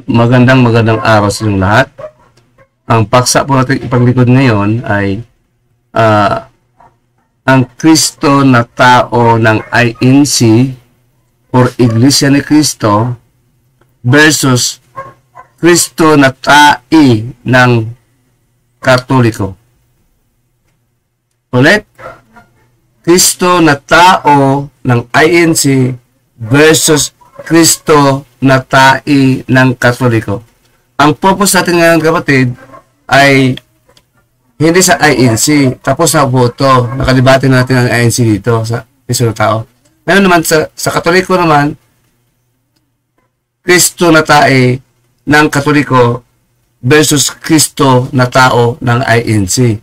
Magandang araw sa inyong lahat. Ang paksa po natin ipaglikod ngayon ay ang Kristo na tao ng INC or Iglesia ni Cristo versus Kristo na tai ng Katoliko. Ulit, Kristo na tao ng INC versus Kristo na tai ng Katoliko. Ang purpose natin ngayon, kapatid, ay hindi sa INC. Tapos na boto. Nakalibati natin ang INC dito sa Kristo na tao. Ngayon naman, sa Katoliko naman, Kristo na tai ng Katoliko versus Kristo na tao ng INC.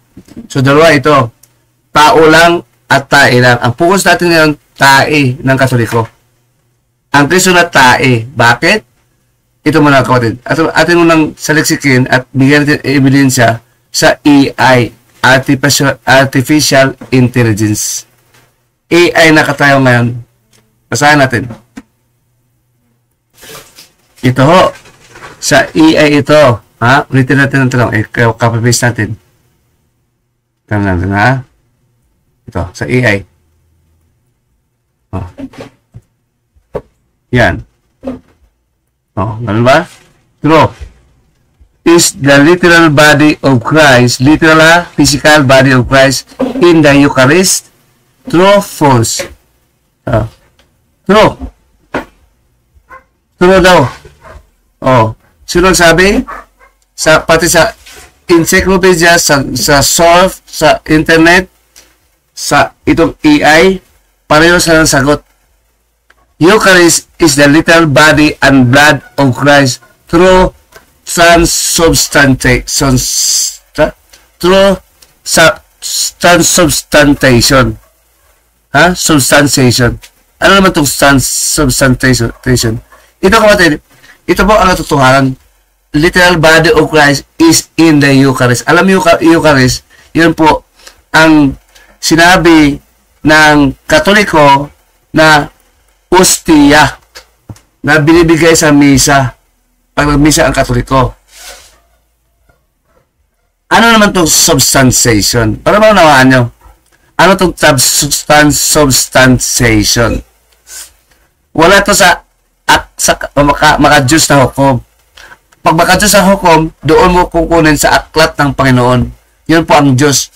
So, dalawa ito. Tao lang at tai lang. Ang focus natin ngayon, tai ng Katoliko. Ang Kristo na tae. Bakit? Ito muna, kapatid. Atin mo nang saliksikin at bigyan natin ebidensya sa AI, Artificial Intelligence. AI na katayo ngayon. Basahin natin. Ito ho. Sa AI ito. Ha? Ulitin natin ang tanong. Copy-paste natin. Tanong natin, ha? Ito. Sa AI. Oh. Yan. Ganun ba? True. Is the literal body of Christ, literal physical body of Christ in the Eucharist? True, false? True. True daw. Sino sabi? Pati sa encyclopedia, sa surf, sa internet, sa itong AI, pareho sa sagot. Eucharist is the literal body and blood of Christ through transubstantiation. Transubstantiation. Substantiation. Ano naman itong transubstantiation? Ito, kapatid, ito po ang natutuhanan. Literal body of Christ is in the Eucharist. Alam mo, Eucharist, yun po ang sinabi ng Katoliko na ostia na binibigay sa misa pag mag-misa ang Katoliko. Ano naman itong substantiation? Para maunawaan nyo, ano itong substantiation? Wala ito sa maka-Diyos na hukom. Pag maka-Diyos na hukom, doon mo kukunin sa aklat ng Panginoon. Yun po ang Diyos,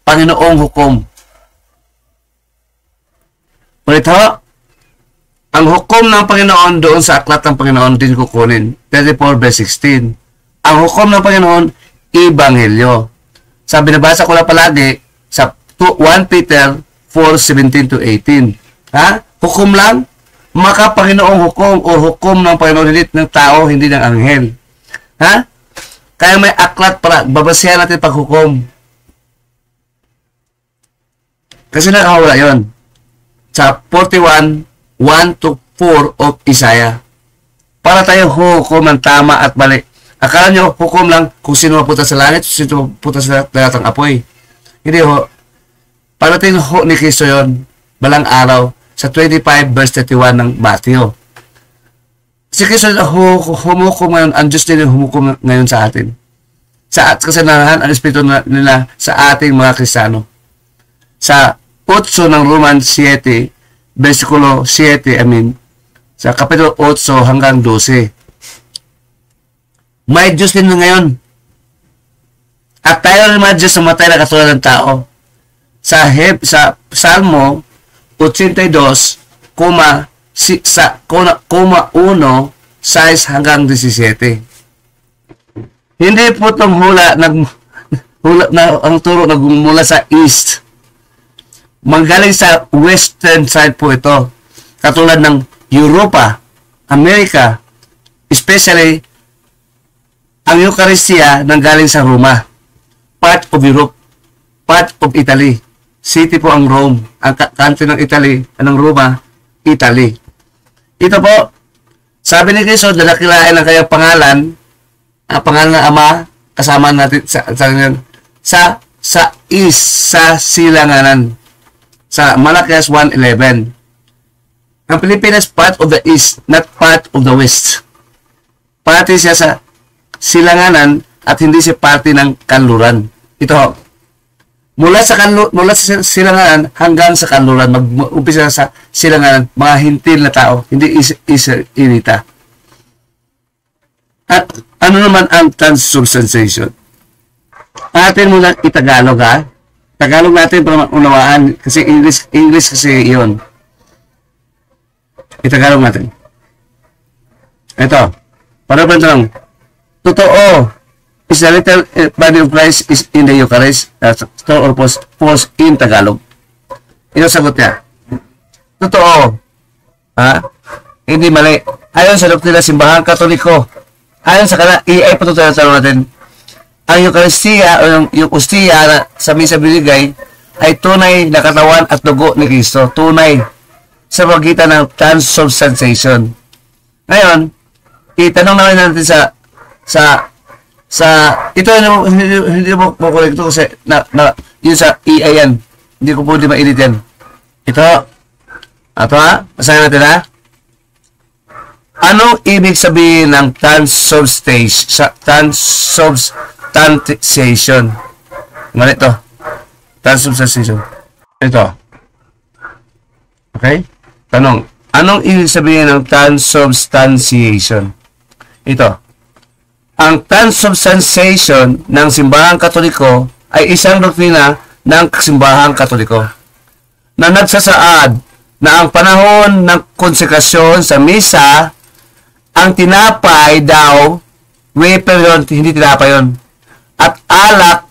Panginoong hukom. Ulit ho, ang hukom ng Panginoon doon sa aklat ng Panginoon din kukunin. 34 verse 16. Ang hukom ng Panginoon, Ebanghelyo. Sa binabasa ko lang palagi sa 1 Peter 4:17 to 18. Hukom lang, maka Panginoong hukom o hukom ng Panginoon, hindi ng tao, hindi ng anghel. Kaya may aklat para babasehan natin paghukom. Kasi nakahula yon sa 41 1 to 4 of Isaiah. Para tayo hukom ng tama at mali. Akala nyo, hukom lang kung sino mapunta sa langit, sino mapunta sa dagatang apoy. Hindi ho. Para tayo ni Kristo yun, balang araw, sa 25 verse 31 ng Matthew. Si Kristo na humukom ngayon, ang Diyos din yung humukom ngayon sa atin. Sa kasanahan, ang Espiritu nila sa ating mga Kristiyano. Sa 8 ng Roman 7, versikulo 7, sa kapitulo 8 hanggang 12. May Diyos din ngayon. At tayo rin mga Diyos na matay na katulad ng tao. Sa Salmo 82, 1, 6 hanggang 17. Hindi po itong hula na ang turo nagmula sa east. Manggaling sa western side po ito. Katulad ng Europa, Amerika, especially ang Eucharistia nanggaling sa Roma. Part of Europe, part of Italy. City po ang Rome. Ang country ng Italy, ng Roma, Italy. Ito po, sabi ni Kristo, dalakilain ang kanyang pangalan, ang pangalan ng Ama, kasama natin sa silanganan. Sa Malakias 1:11. Ang Pilipinas, part of the East, not part of the West. Party siya sa silanganan at hindi siya party ng kanluran. Ito ho. Mula sa silanganan hanggang sa kanluran, mag-umpisa sa silanganan, mga hintil na tao, hindi Israelita. At ano naman ang transubstantiation? Atin muna itagalog ha. Tagalog natin para unawaan kasi English kasi iyon. Itagalog natin. Ito. Para ba lang? Totoo. Is the little body of Christ is in the Eucharist? True or false in Tagalog? Ito sagot niya. Totoo. Ha? Hindi mali. Ayon sa doktrina simbahan Katoliko. Ayon sa kanila, patutunan natin. Ang Eucharistia o yung Ustia na sa misa binigay ay tunay na katawan at dugo ni Kristo. Tunay sa pagitan ng transubstantiation. Ngayon, itanong naman natin ito hindi mo correct ito kasi yun sa EA yan. Hindi ko pwede ma-edit yan. Ito ha, basahin natin ha. Anong ibig sabihin ng transubstantiation? Mali ito. Transubstantiation. Ito. Okay? Tanong. Anong ibig sabihin ng transubstantiation? Ito. Ang transubstantiation ng simbahang Katoliko ay isang doktrina ng simbahang Katoliko na nagsasaad na ang panahon ng konsekrasyon sa misa, ang tinapay daw, wafer yun, hindi tinapay yun, at alak,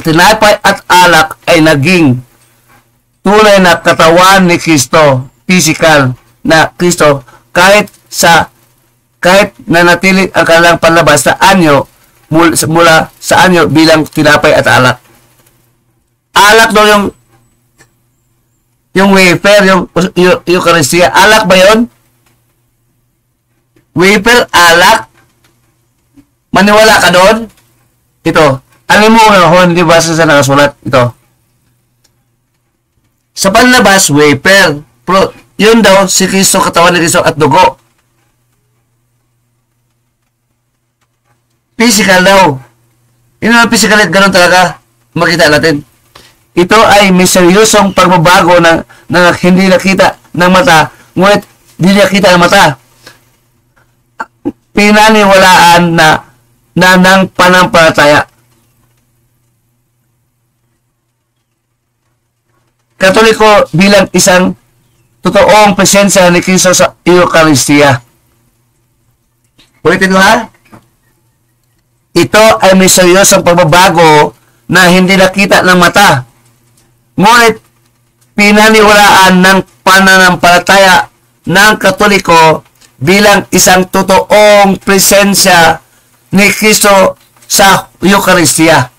tinapay at alak ay naging tunay na katawan ni Kristo, physical na Kristo, kahit nanatili ang kanilang panlabas sa anyo mula sa anyo bilang tinapay at alak. Alak daw yung wafer, yung Eucharistia. Alak ba yun? Wafer, alak? Maniwala ka doon? Ito. Alam mo ngayon, di ba sa nakasulat? Ito. Sa panlabas, wafer. Pero yun daw, si Kristo, katawan ni Kristo at dugo. Physical daw. Yun ang physical at ganun talaga. Makita natin. Ito ay may seryosong pagbabago na hindi nakita ng mata, ngunit hindi nakita ng mata. Pinaniwalaan na ng panampalataya. Katoliko bilang isang totoong presensya ni Kristo sa Eucharistia. Ulitin mo ha? Ito ay may seryosong pagbabago na hindi nakita ng mata. Ngunit pinaniwalaan ng pananampalataya ng Katoliko bilang isang totoong presensya ni Kristo sa Eucharistia.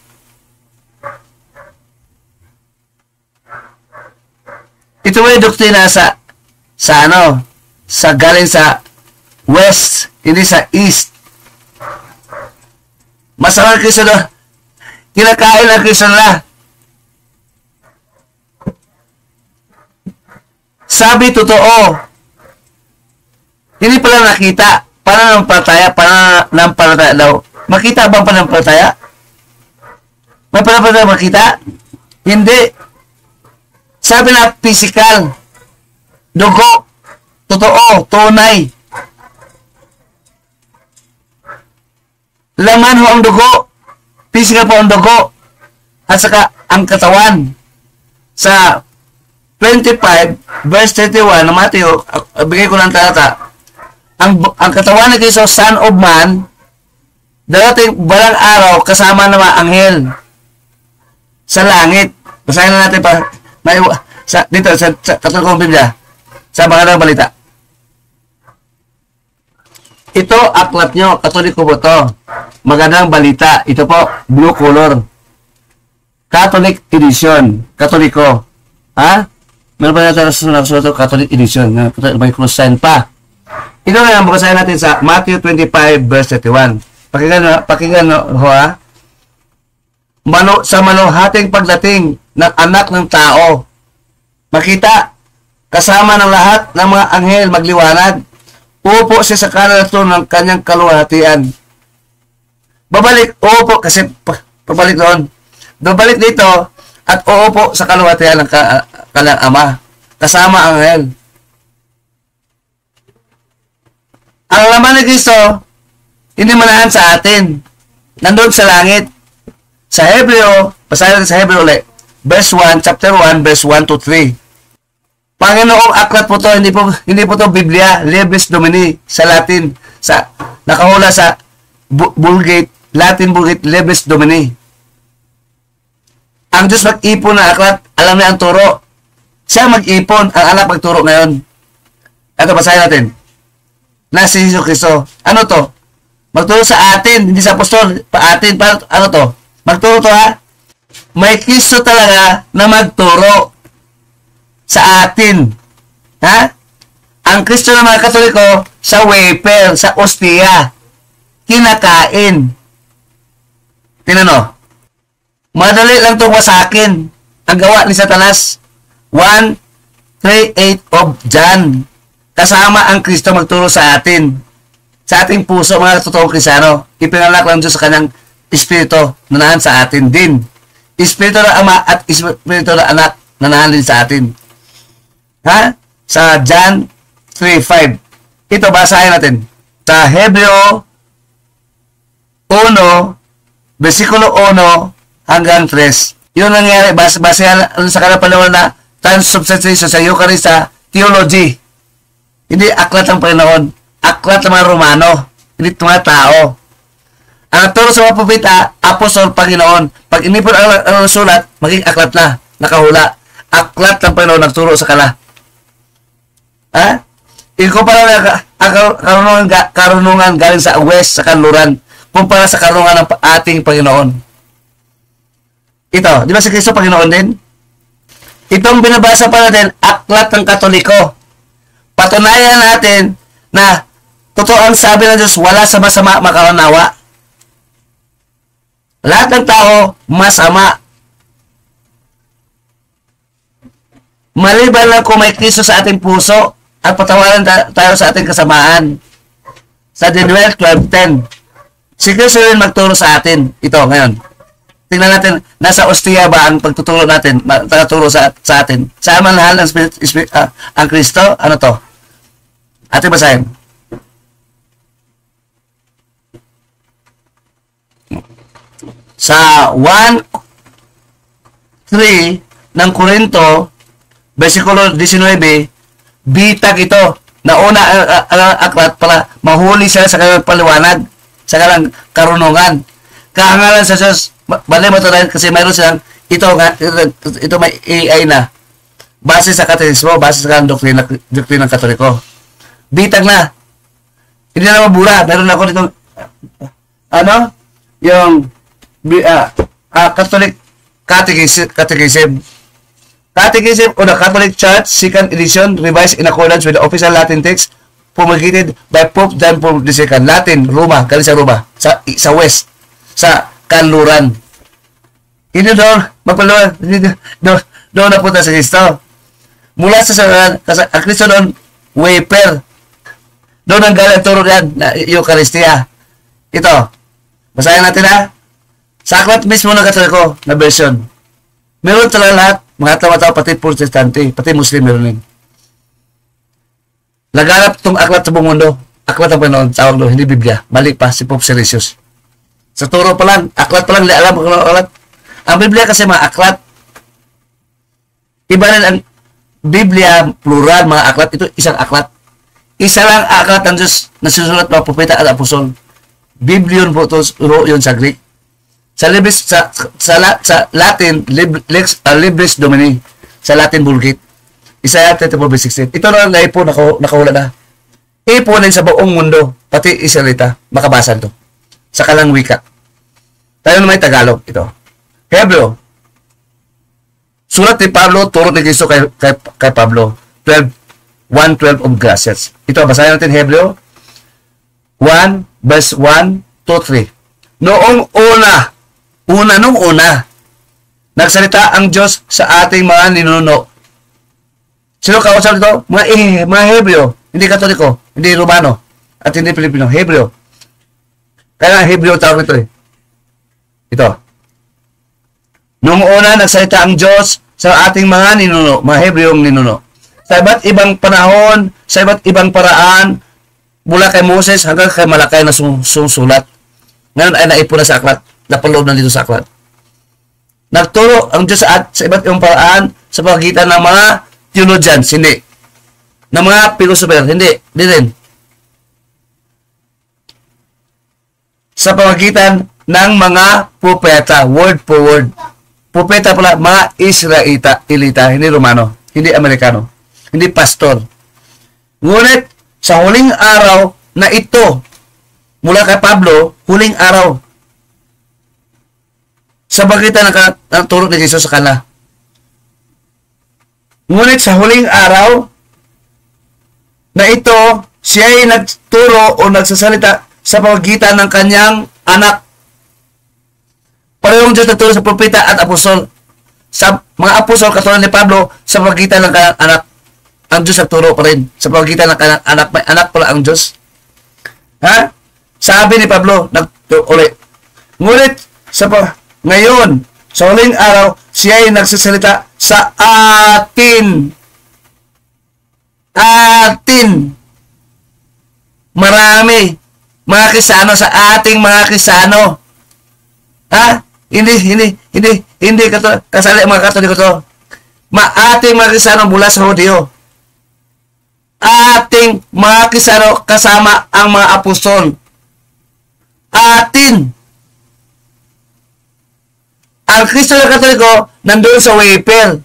Ito ay doktrina sa galing sa West, hindi sa East. Masama ang Kristo doon. Kinakain ang Kristo nila. Sabi totoo. Hindi pala nakita. Pananampalataya daw. Makita bang pananampalataya? May pananampalataya makita? Hindi. Sabi na physical. Dugo. Totoo. Tunay. Laman ho ang dugo. Physical po ang dugo. At saka ang katawan. Sa 25 verse 31 ng Mateo, bigay ko ng talata. Ang katawan ni Kristo, Son of Man, darating balang araw kasama ng mga anghel sa langit. Basahin na natin pa dito sa Katolikong Biblia, sa mga balita. Ito, aklat nyo, Katoliko po to. Magandang balita. Ito po, blue color. Catholic edition. Katoliko. Ha? Meron pa natin nasusunod ito, Catholic edition. May cross sign pa. Ito nga, basahin natin sa Matthew 25 verse 31. Pakinggan ho ha. Sa maluhating pagdating ng anak ng tao, makita kasama ng lahat ng mga anghel magliwanag, Uupo siya sa kanan at ng kanyang kaluwalhatian. Babalik, uupo kasi pabalik doon. Babalik dito at uupo sa kaluwalhatian ng kanyang ama. Kasama ang anghel. Ang laman ni Kristo, hindi manahan sa atin. Nandun sa langit. Sa Hebreo, basahin natin sa Hebreo ulit. Verse 1, chapter 1, verse 1 to 3. Panginoong aklat po to, hindi po to Biblia, Libris Domini, sa Latin. Nakahula sa Vulgate, Latin Vulgate, Libris Domini. Ang Diyos mag-ipon na aklat, alam niya ang turo. Siya mag-ipon, ang anak magturo ngayon. Ito, basahin natin. Na si Jesus Cristo. Ano to? Magturo sa atin, hindi sa apostol, pa atin, ano to? Magturo to ha? May Kristo talaga na magturo sa atin. Ha? Ang Kristo ng mga Katoliko sa wafer, sa ostia. Kinakain. Tinano? Madali lang itong wasakin. Ang gawa ni Satanas. 1:3:8 of John. Kasama ang Kristo magturo sa atin. Sa ating puso, mga totoong Kristiyano. Ipinalak lang Diyos sa kanyang Espiritu na naan sa atin din. Espiritu ng Ama at Espiritu ng Anak na naan din sa atin. Ha? Sa John 3:5. Ito, basahin natin. Sa Hebreo 1, versikulo 1 hanggang 3. Yun nangyari, basahin sa kanapalawan na transubstantiation sa Eucharist sa theology. Hindi aklat ng Panginoon. Aklat ng mga Romano. Hindi mga tao. Ang turo sa mga propeta, apostol, Panginoon. Pag inipon ang sulat, maging aklat na. Nakahula. Aklat ng Panginoon nagturo sa kala. Ha? Ikumpara na ang karunungan galing sa west, sa kanluran. Kumpara sa karunungan ng ating Panginoon. Ito, di ba si Kristo Panginoon din? Itong binabasa pa natin, aklat ng Katoliko. Patunayan natin na totoo ang sabi ng Diyos, wala sa masama makaunawa. Lahat ng tao, masama. Maliban lang kung may Kristo sa ating puso at patawaran tayo sa ating kasamaan. Sa Daniel 12:10. Si Kristo rin magturo sa atin. Ito, ngayon. Tingnan natin, nasa ostia ba ang pagtuturo natin, pagtuturo sa atin? Saan man lahal ang Kristo? Ano to? Ating basahin. Sa 1:3 ng Korinto, versikulo 19, bitag ito, na una ang aklat pala, mahuli sila sa kanilang paliwanag, sa kanilang karunungan. Kahangalan sa Diyos, balay mo ito kasi mayroon silang, ito may AI na, base sa katekismo, base sa doktrina ng Katoliko. Bitag na. Hindi na mabura. Meron ako dito, yung Catholic Catechism. Catechism of the Catholic Church, 2nd edition, revised in accordance with the official Latin text, promulgated by Pope John Paul II. Latin, Roma, galing sa Roma, sa west, sa kanluran. Hindi doon, magpaluan, doon napunta sa Kristo. Mula sa ang Kristo doon, wafer. Doon ang galing turo yan, na Eucharistia. Ito, basahin natin ha. Sa aklat mismo ng Katoliko na version. Meron talaga lahat, mga tao pati Protestante, pati Muslim meron din. Laganap itong aklat sa buong mundo. Aklat ang Panginoon, tawag doon, hindi Biblia. Mali pa, si Pope Silesius. Sa turo pa lang, aklat pa lang, alam ko aklat. Ang Biblia kasi mga aklat. Iba rin ang Biblia, plural, mga aklat. Ito isang aklat. Isa lang aklat ng Diyos na sinusulat mga propeta at apostol. Biblion po ito, yun sa Greek. Sa Latin, Libris Domini. Sa Latin, Vulgate. Isaiah 34:16. Ito na po, nakahula na. Ipunin sa buong mundo, pati Israelita, makabasa ito. Sa kalang wika. Tayo na may Tagalog, ito. Hebreo. Sulat ni Pablo, turo ni Cristo kay Pablo. 1:12 of Gracias. Ito, basahin natin Hebreo 1, verse 1 to 3. Nung una, nagsalita ang Diyos sa ating mga ninuno. Sino kausap dito? Mga Hebreo, hindi Katoliko. Hindi Romano. At hindi Pilipino. Hebreo. Kaya Hebreo tawag ito eh. Ito. Noong una, nagsalita ang Diyos sa ating mga ninuno, mga Hebreong ninuno. Sa iba't ibang panahon, sa iba't ibang paraan, mula kay Moses hanggang kay Malakay na sumusulat. Ngayon ay naipon na sa aklat. Napaloob na dito sa aklat. Nagturo ang Diyos sa iba't ibang paraan sa pamagitan ng mga theologians, hindi. Ng mga philosopher, hindi. Hindi rin. Sa pamagitan ng mga propeta, word for word. Propeta pala, mga Israelita, hindi Romano, hindi Amerikano, hindi pastor. Ngunit, sa huling araw na ito, mula kay Pablo, huling araw, sa pagitan ng turo ni Jesus sa kanila. Ngunit sa huling araw na ito, siya ay nagturo o nagsasalita sa pamagitan ng kanyang anak. Parehong Diyos nagturo sa propeta at apostol. Sa mga apostol, katulad ni Pablo, sa pamagitan ng kanyang anak. Ang Diyos nagturo pa rin. Sa pamagitan ng kanyang anak. May anak pala ang Diyos. Ha? Sabi ni Pablo, ulit. Ngunit, ngayon, sa huling araw, siya ay nagsasalita sa atin. Marami. Mga Kristiyano, sa ating mga Kristiyano. Ha? Hindi kasali mga Katoliko to. Ating mga Kristiyano mula sa Hudyo. Ating mga Kristiyano kasama ang mga apostol. Atin. Ang Kristo na Katoliko nandoon sa wafer.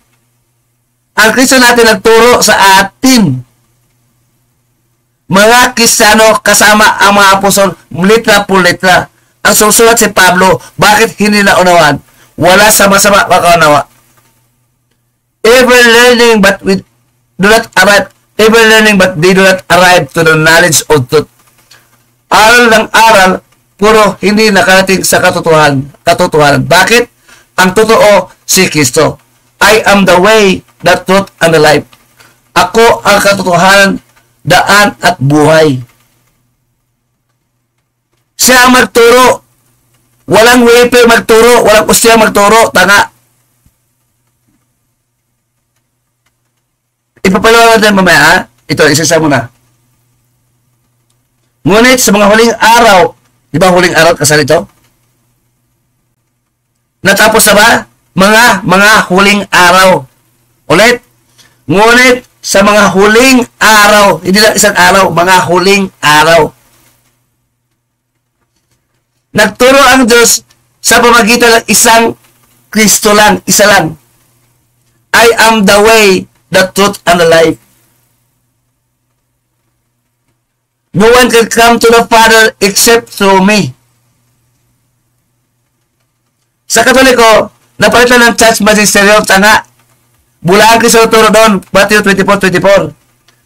Ang Kristo natin nagturo sa atin. Mga Kristiyano kasama ang mga apostol, litra po litra. Ang susulat si Pablo, bakit hindi naunawan? Wala sama-sama makaunawa. Ever learning but they do not arrive to the knowledge of truth. Aral ng aral, puro hindi nakarating sa katotohanan. Bakit? Ang totoo si Kristo. I am the way, the truth, and the life. Ako ang katotohanan, daan at buhay. Siya ang magturo. Walang wafer magturo, walang ustya magturo, tanga. Ipapalawan natin mamaya, ha? Ito, isa mo na. Ngunit sa mga huling araw, di ba huling araw kasal ito? Natapos na ba? Mga huling araw. Ulit. Ngunit sa mga huling araw, hindi lang isang araw, mga huling araw. Nagturo ang Diyos sa pamagitan ng isang Kristo lang, isa lang. I am the way, the truth, and the life. No one can come to the Father except through me. Sa Katoliko, napalitan ng church magisterium, tanga. Bulaan Kristo turo doon, Matthew 24:24.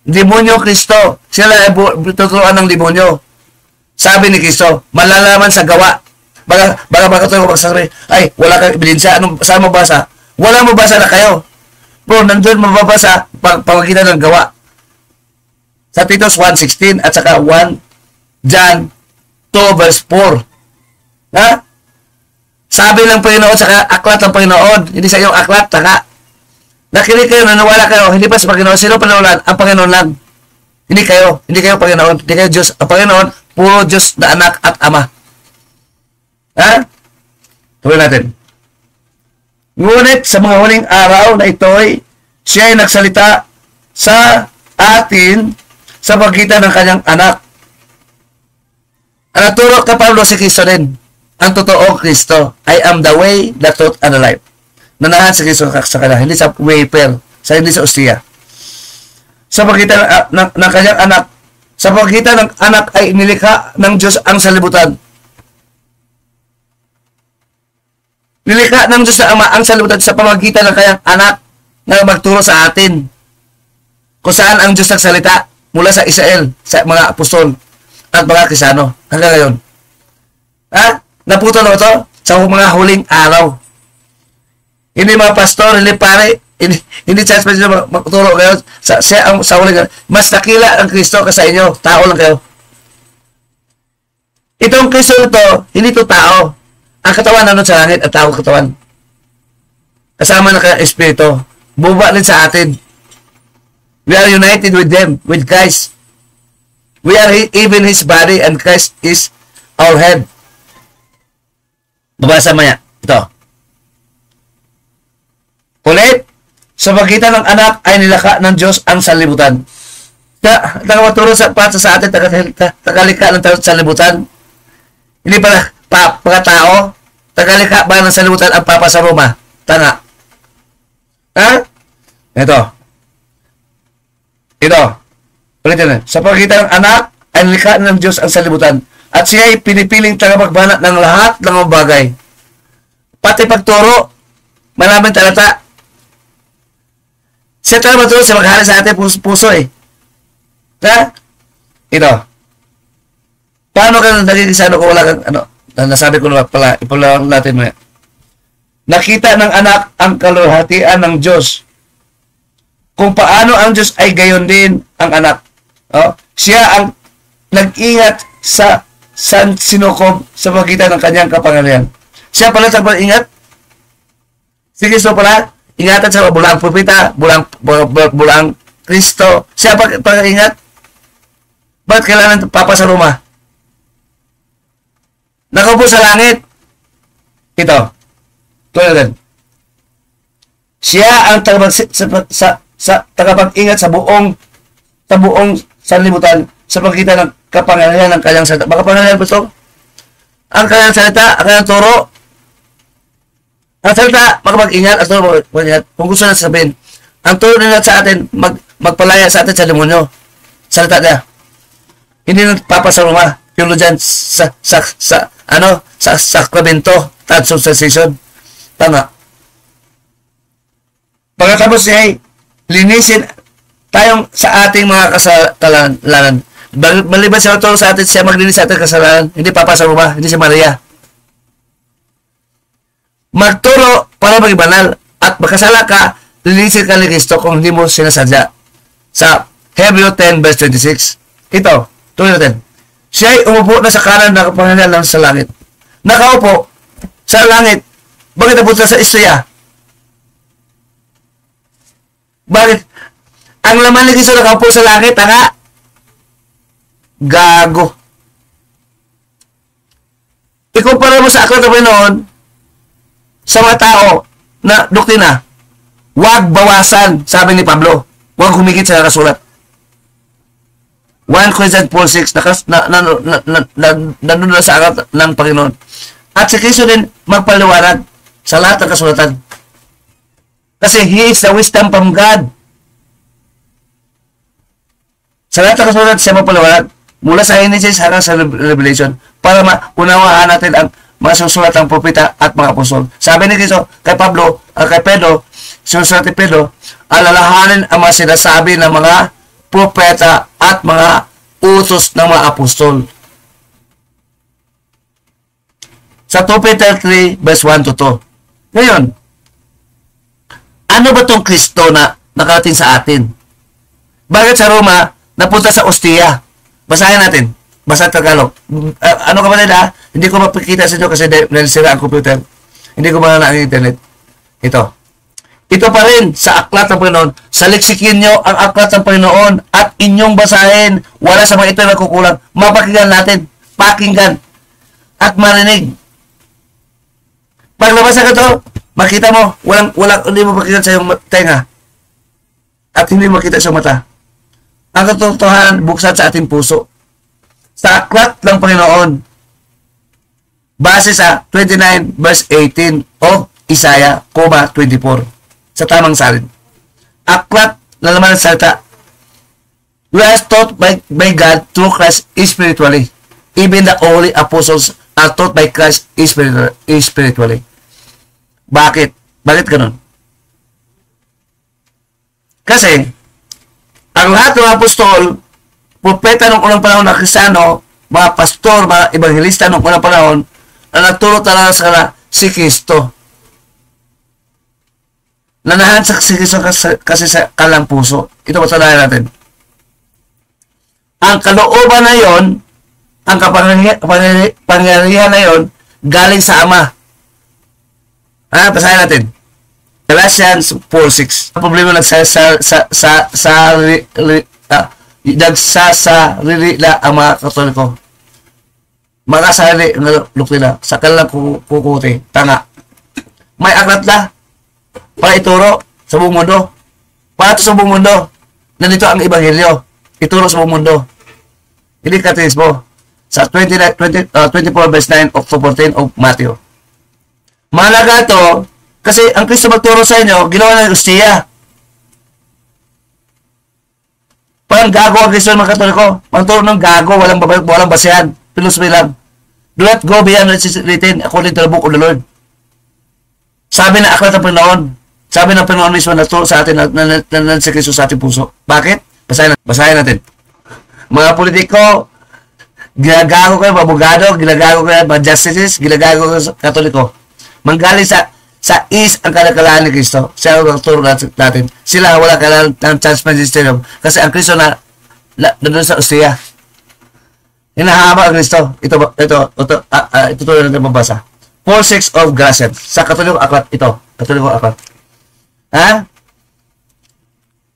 Demonyo Kristo. Sila ay tuturuan ng demonyo. Sabi ni Kristo, malalaman sa gawa. Baka makatulog magsasabi, ay, wala kang ebidensya. Saan mo basa? Wala mo basa na kayo. Bro, nandun mababasa pamagitan ng gawa. Sa Titus 1:16 at saka 1 John 2:4. Ha? Sabi ng Panginoon sa aklat ng Panginoon, hindi sa iyong aklat, taka. Nakinig kayo, naniwala kayo, hindi pa sa Panginoon. Sino panawalan? Ang Panginoon lang. Hindi kayo Panginoon, hindi kayo Diyos. Ang Panginoon, puro Diyos na anak at ama. Ha? Tuloy natin. Ngunit sa mga huling araw na ito'y siya ay nagsalita sa atin sa pagitan ng kanyang anak. Ang naturo kay Pablo si Kristo din. Ang totoong Kristo. I am the way, the truth, and the life. Nanahan si Kristo sa kanya. Hindi sa wafer. Hindi sa ustiya. Sa pagitan ng kanyang anak. Sa pagitan ng anak ay nilikha ng Diyos ang salibutan. Nilikha ng Diyos na Ama ang salibutan sa pamagitan ng kanyang anak na magturo sa atin. Kung saan ang Diyos nagsalita mula sa Israel, sa mga apostol at mga Kristiyano hanggang ngayon. Ha? Naputo na ito sa mga huling araw. Hindi mga pastor, hindi pare, hindi, hindi chance pa sila magturo kayo siya ang sa huli. Mas nakila ang Kristo ka sa inyo. Tao lang kayo. Itong Kristo ito, hindi ito tao. Ang katawan nandun sa langit at tao katawan. Kasama na ka Espiritu. Buba rin sa atin. We are united with them, with Christ. We are even His body and Christ is our head. Babasa mo niya. Ito. Ulit, sa pagitan ng anak ay nilaka ng Diyos ang sanlibutan. Nakamaturo sa atin, tagalika ng sanlibutan. Hindi pala pagkatao, tagalika ba ng sanlibutan ang Papa sa Roma? Tanga. Ha? Ito. Ulitin na. Sa pagitan ng anak ay nilika ng Diyos ang sanlibutan. At siya ay pinipiling tagapagbanat ng lahat ng mga bagay. Pati pagturo, maraming talata. Siya talaga matulog sa maghari sa ating puso eh. Ha? Ito. Paano ka naging isano kung wala kang, nasabi ko na pala, ipalawan natin mo yan. Nakita ng anak ang kaluhatian ng Diyos. Kung paano ang Diyos ay gayon din ang anak. Oh? Siya ang nag-ingat sa sinukob sa pagitan ng kanyang kapangyarihan. Siya pala sa pag-ingat. Si Kristo pala, ingatan sa bulang propeta, bulang Kristo. Siya pag-ingat. Bakit kailangan Papa sa Roma? Nakaupo sa langit. Ito. Tulad din. Siya ang tagapag-ingat sa buong sanlibutan sa pagitan ng kapangyarihan ng kanyang salita. Baka pangyarihan po ito? Ang kanyang salita, ang kanyang turo. Ang salita, makapag-ingat at turo mag-ingat. Kung gusto na sabihin, ang turo nila sa atin, magpalaya sa atin sa demonyo. Salita niya. Hindi nang Papa sa Roma. Yung dyan sa sakramento, transubstantiation. Tama. Pagkatapos niya, linisin tayong sa ating mga kasalanan. Maliban siya matulong sa atin, siya maglinis sa ating kasalanan. Hindi Papa sa Roma, hindi si Maria. Magturo para maging banal at makasala ka, linisin ka ni Kristo kung hindi mo sinasadya. Sa Hebreo 10 verse 26. Ito, tuloy natin. Siya ay umupo na sa kanan ng kapangyarihan lang sa langit. Nakaupo sa langit. Bakit napunta sa istorya? Bakit? Ang laman ni Kristo nakaupo sa langit, tanga. Gago. Ikumpara mo sa aklat ng Panginoon sa mga tao na doktrina. Huwag bawasan, sabi ni Pablo. Huwag humigit sa nakasulat. 1 Corinthians 4:6 nandun na sa aklat ng Panginoon. At si Kristo din magpaliwanag sa lahat ng kasulatan. Kasi He is the wisdom from God. Sa lahat ng kasulatan siya magpaliwanag mula sa Genesis hanggang sa Revelation para maunawaan natin ang mga susulat ng propeta at mga apostol. Sabi ni Kristo kay Pablo, kay Pedro, sinusulat ni Pedro, alalahanin ang mga sinasabi ng mga propeta at mga utos ng mga apostol. Sa 2 Peter 3 verse 1 to 2. Ngayon, ano ba tong Kristo na nakarating sa atin? Bakit sa Roma napunta sa Ostia? Basahin natin. Basa Tagalog. Ano ka ba nila? Hindi ko mapakita sa inyo kasi dahil sira ang computer. Hindi ko malala ang internet. Ito. Ito pa rin sa aklat ng Panginoon. Saliksikin nyo ang aklat ng Panginoon at inyong basahin. Wala sa mga ito na kukulang. Mapakinggan natin. Pakinggan. At marinig. Pag nabasa ka ito, makita mo, hindi mo makikita sa iyong tenga. At hindi mo makita sa mata. Ang katotohanan, buksan sa ating puso. Sa aklat ng Panginoon, base sa 29 verse 18 of Isaiah, 24. Sa tamang salin. Aklat na naman ang salita. We are taught by God through Christ spiritually. Even the holy apostles are taught by Christ spiritually. Bakit? Bakit ganun? Kasi, ang lahat ng apostol, propeta ng unang panahon na Kristiyano, mga pastor, mga evangelista ng unang panahon, na nagturo talaga sa kanila si Kristo. Nanahan sa si Kristo kasi sa kalang puso. Ito patalayan natin. Ang kalooban na yon, ang kapangyarihan na yon, galing sa Ama. Basahin natin. Galatians 4:6. Ang problema nagsasarili na ang mga Katoliko. Mga sarili ng luk nila sa kanilang kukuti. Tanga. May aklat na para ituro sa buong mundo. Para ito sa buong mundo. Nandito ang Ebanghelyo. Ituro sa buong mundo. Hindi katinismo. Sa 24 verse 9 of 14 of Matthew. Mahalaga ito kasi ang Kristo magturo sa inyo, ginawa ng Ustiya. Parang gago ang Kristo ng mga Katoliko. Magturo ng gago, walang basehan. Philosophy lang. Do not go beyond what is written according to the book of the Lord. Sabi na aklat ng Panginoon. Sabi ng Panginoon mismo na turo sa atin na si Kristo sa ating puso. Bakit? Basahin natin. Mga politiko, ginagago kayo, abogado, ginagago kayo, mga justices, ginagago kayo sa Katoliko. Manggaling sa is ang kalakalaan ni Kristo. Siya ang turo natin. Sila wala kailangan ng chance magisterium kasi ang Kristo na nandun sa Ostia. Hinahama ang Kristo. Ito tuloy natin mabasa. 4:6 of Galatians. Sa Katoliko aklat ito. Katoliko aklat.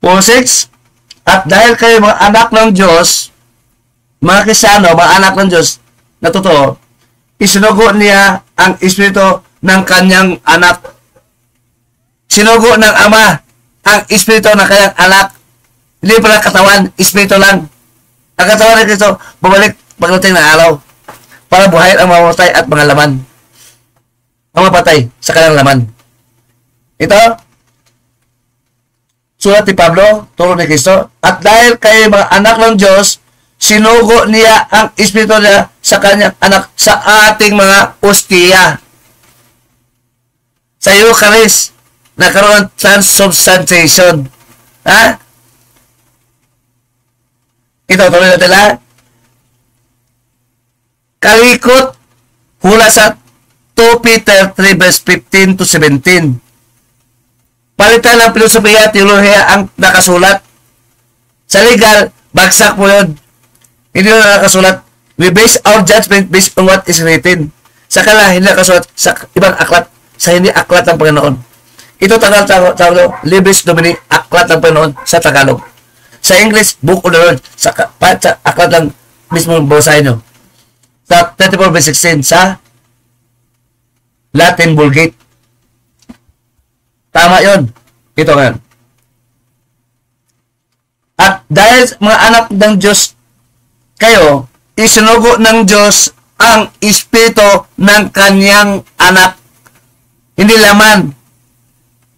4:6. At dahil kayo mga anak ng Diyos, mga Kristiyano, mga anak ng Diyos, na totoo, isinugo niya ang Espiritu ng kanyang anak. Sinugo ng Ama ang Espiritu ng kanyang anak. Hindi pala katawan, Espiritu lang. Ang katawan ng Kristo, bumalik pagdating ng araw para buhayin ang mamatay at mga laman. Ang mapatay sa kanyang laman. Ito, sulat ni Pablo, turo ni Kristo. At dahil kayo mga anak ng Diyos, sinugo niya ang Espiritu niya sa kanyang anak sa ating mga ostiya. Sa Eucharist, nagkaroon ng transubstantiation. Ito, tuloy natin lahat. Kalikot, hula sa 2 Peter 3 verse 15 to 17. Palitan ng filosofiya, teolohiya ang nakasulat. Sa legal, bagsak mo yun. Hindi na nakasulat. We base our judgment based on what is written. Sa kala, hindi nakasulat sa ibang aklat, sa hindi aklat ng Panginoon. Ito Tagalog, Libris Domini, aklat ng Panginoon sa Tagalog. Sa English, Book of the Lord, sa aklat ng mismo basahin nyo. Sa 34 verse 16, sa Latin Vulgate. Tama yon. Ito ngayon. At dahil mga anak ng Diyos kayo, isinugo ng Diyos ang Espiritu ng kanyang anak. Hindi laman.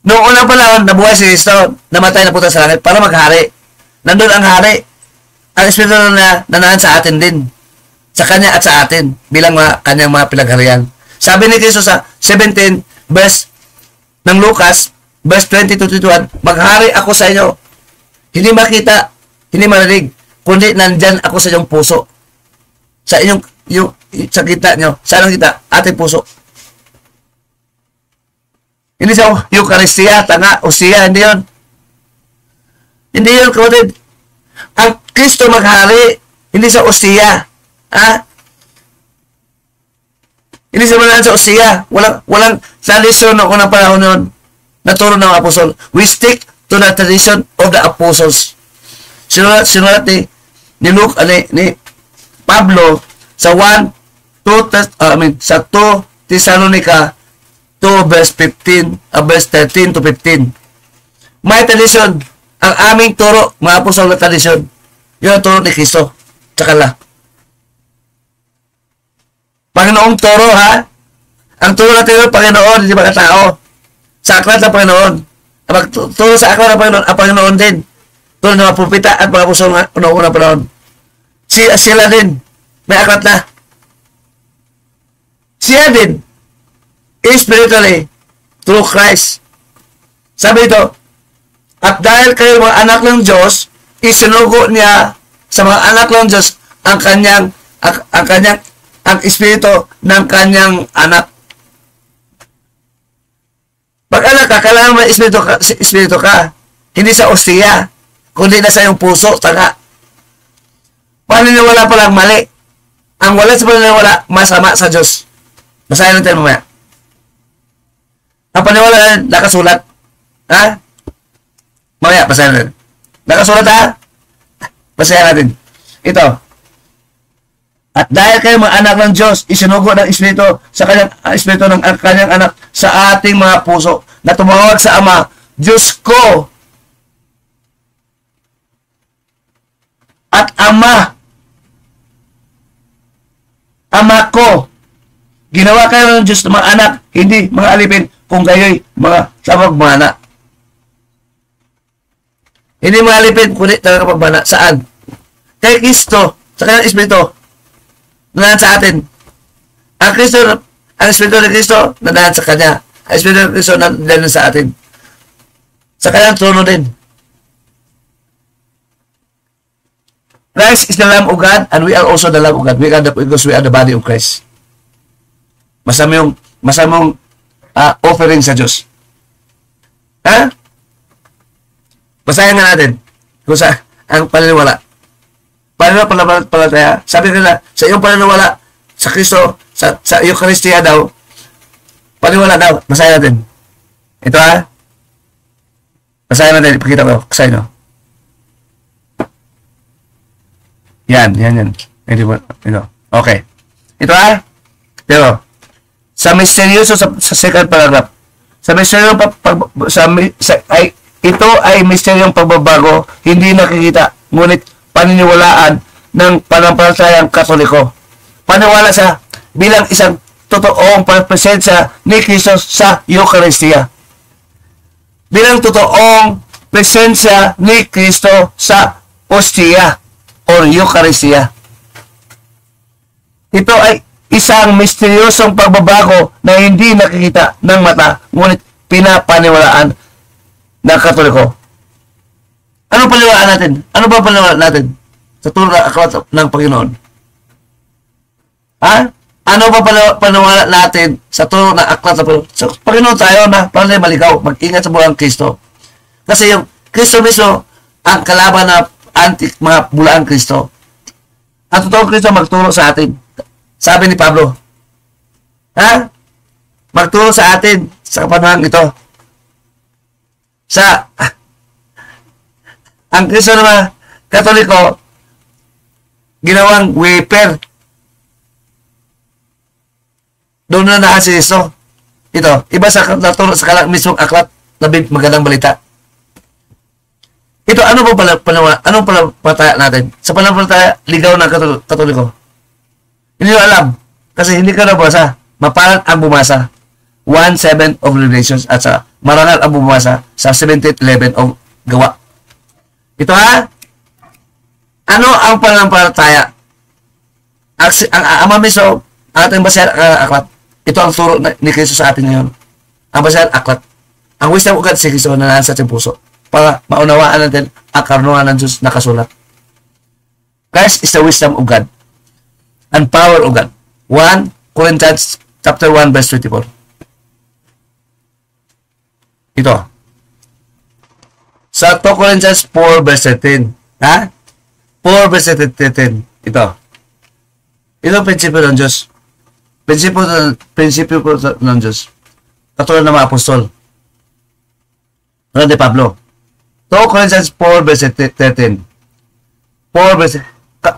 Noong unang panahon, nabuhay si Kristo, namatay na punta sa langit para maghari. Nandun ang hari. Ang Espiritu na nanahan sa atin din. Sa kanya at sa atin bilang kanyang mga pinagharian. Sabi ni Kristo sa 17 verse ng Lucas, verse 20-21, maghari ako sa inyo. Hindi makita, hindi marinig, kundi nandyan ako sa inyong puso. Sa inyong, sa kita nyo. Saan ang kita? Ating puso. Hindi sa Eucharistia, tanga, Ostia, hindi yun. Hindi yun, kapatid. Ang Kristo maghari, hindi sa Ostia. Hindi sa manahan sa Ostia. Walang tradition ng unang panahon yun. Naturo ng apostol. We stick to the tradition of the apostles. Sinulat ni Luke, ni Pablo sa 2 Thessalonica 2 verse 15, verse 13 to 15. May tradition. Ang aming turo, mga apostol na tradition. Yun ang turo ni Kristo. Tsaka la. Panginoong turo, ha? Ang turo natin yung Panginoon, hindi mga tao. Sa aklat ng Panginoon. Ang magturo sa aklat ng Panginoon, ang Panginoon din. Tulad ng mga pupita at mga apostol na unang panahon. Sila din. May aklat na. Siya din. Spiritually, through Christ. Sabi ito, at dahil kayo mga anak ng Diyos, isinugo niya sa mga anak ng Diyos ang Espiritu ng kanyang anak. Pag anak ka, kailangan may espiritu ka. Hindi sa ostiya, kundi na sa iyong puso, tanga. Paniniwala pa lang mali. Ang wala sa paniniwala, masama sa Diyos. Basahin natin mamaya. Ang paniniwala nakasulat. Ha? Mamaya, basahin natin. Nakasulat ha? Basahin natin. Ito. At dahil kayo mga anak ng Diyos, isinugo ng Espiritu sa kanyang Espiritu ng kanyang anak sa ating mga puso na tumawag sa Ama, Diyos ko at Ama, Ama ko. Ginawa kayo ng Diyos ng mga anak, hindi mga alipin, kung kayo'y mga kapagmana. Hindi mga alipin, kundi talaga kapagmana. Saan? Kay Kristo, sa kanyang Espiritu, nandahan sa atin. Ang Kristo, ang Espiritu ng Kristo, nandahan sa Kanya. Ang Espiritu ng Kristo, nandahan sa atin. Sa Kanyang trono din. Christ is the Lamb of God, and we are also the Lamb of God. We are because we are the body of Christ. Masamong offering sa Diyos. Ha? Basahin nga natin kung sa ang paniniwala. Pananampalataya. Sabi nila, sa iyong pananiwala sa Kristo, sa Eucharistia daw, paniniwala daw. Basahin natin. Ito ha. Basahin natin. Ipakita ko sa inyo. Yan. Ito. Okay. Ito ha. Pero, sa misteryoso, sa second paragraph, ito ay misteryong pagbabago, hindi nakikita, ngunit paniniwalaan ng panampalatayang Katoliko. Paniwala sa bilang isang totoong presensya ni Kristo sa Eucharistia. Bilang totoong presensya ni Kristo sa Ostia o Eucharistia. Ito ay isang misteryosong pagbabago na hindi nakikita ng mata, ngunit pinapaniwalaan ng Katoliko. Ano paniwalaan natin? Ano ba paniwalaan natin? Sa turo na aklat ng Panginoon. Ha? Ano ba paniwalaan natin sa turo na aklat ng Panginoon? Sa Panginoon tayo na para maligaw, mag-ingat sa bulang Kristo. Kasi yung Kristo mismo, ang kalaban na mga bulaan Kristo. Ang totoong Kristo magturo sa atin. Sabi ni Pablo. Ha? Magturo sa atin sa kapanahang ito. Ang Kristo naman, Katoliko, ginawang wafer. Doon na naka si Kristo. Ito, iba sa naturo sa mismong aklat, labing magandang balita. Ito, ano ba anong panampalataya natin? Sa panampalataya, ligaw ng Katoliko. Hindi nyo alam. Kasi hindi ka nabasa. Maparal ang bumasa. 1:7 of Revelations at sa marangal ang bumasa sa 17:11 of Gawa. Ito ha? Ano ang panampalataya? Ang Ama mismo, ating basahin aklat. Ito ang turo ni Kristo sa atin ngayon. Ang basahin aklat. Ang wisdom of God si Kristo na nasa ating puso para maunawaan natin ang karunungan ng Diyos na kasulat. Christ is the wisdom of God and power of God. 1 Corinthians chapter 1 verse 24. Ito. Sa 2 Corinthians 4 verse 13. Ha? 4 verse 13. Ito. Ito ang prinsipyo ng Diyos. Prinsipyo ng Diyos. Katulad ng mga apostol. Ano ni Pablo? 2 Corinthians 4 verse 13. 4 verse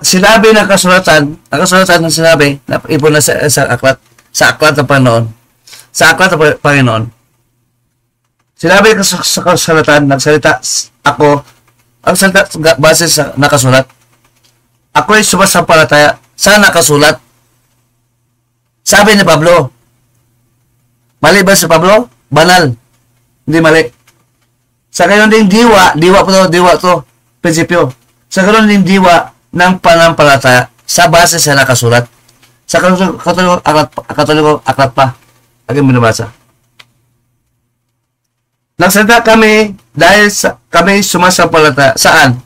sinabi ng kasulatan, ang kasulatan ng sinabi na ipon na sa aklat ng Panginoon. Sa aklat ng Panginoon. Sinabi sa kasulatan, nagsalita ako, ang salita base sa nakasulat. Ako ay sumasampalataya sa nakasulat. Sabi ni Pablo. Mali ba si Pablo? Banal. Hindi mali. Sa gayon ding diwa to, prinsipyo. Sa gayon ding diwa ng panampalataya sa base sa nakasulat. Sa Katoliko aklat pa. Aking binabasa. Nagsalita kami dahil kami sumasampalataya. Saan?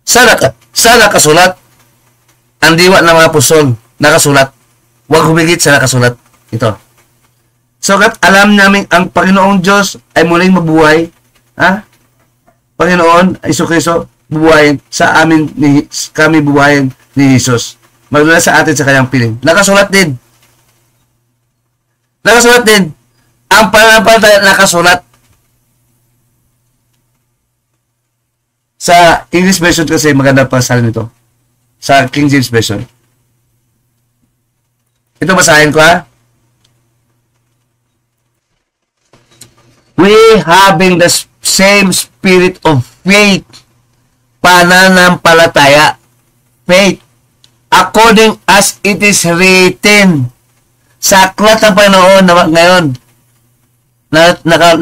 Sa nakasulat. Ang diwa ng mga apostol, nakasulat. Huwag humigit sa nakasulat. Ito. Sugat alam namin ang Panginoong Diyos ay muling mabuhay. Ha? Panginoon, Jesucristo, bubuhayin sa amin, kami bubuhayin ni Jesus. Magdala sa atin sa kanyang piling. Nakasulat din. Nakasulat din. Ang pananampalataya nakasulat. Sa English version kasi maganda pa sa nito. Sa King James version. Ito basahin ko ha. We having the same spirit of faith, pananampalataya, faith, according as it is written. Sa aklat ng Panginoon na ngayon,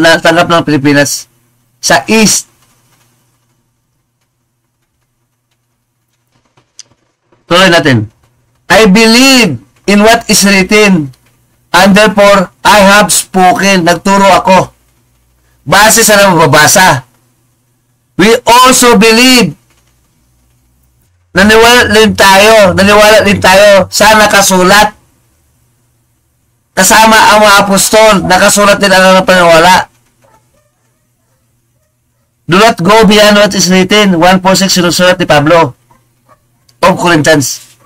natanggap ng Pilipinas, sa East. Tuloy natin. I believe in what is written, and therefore I have spoken. Nagturo ako. Base sa nababasa. We also believe. Naniwala din tayo sa nakasulat. Kasama ang mga apostol, nakasulat din ang paniwala. Do not go beyond what is written. 1:4-6 sinusulat ni Pablo of Corinthians.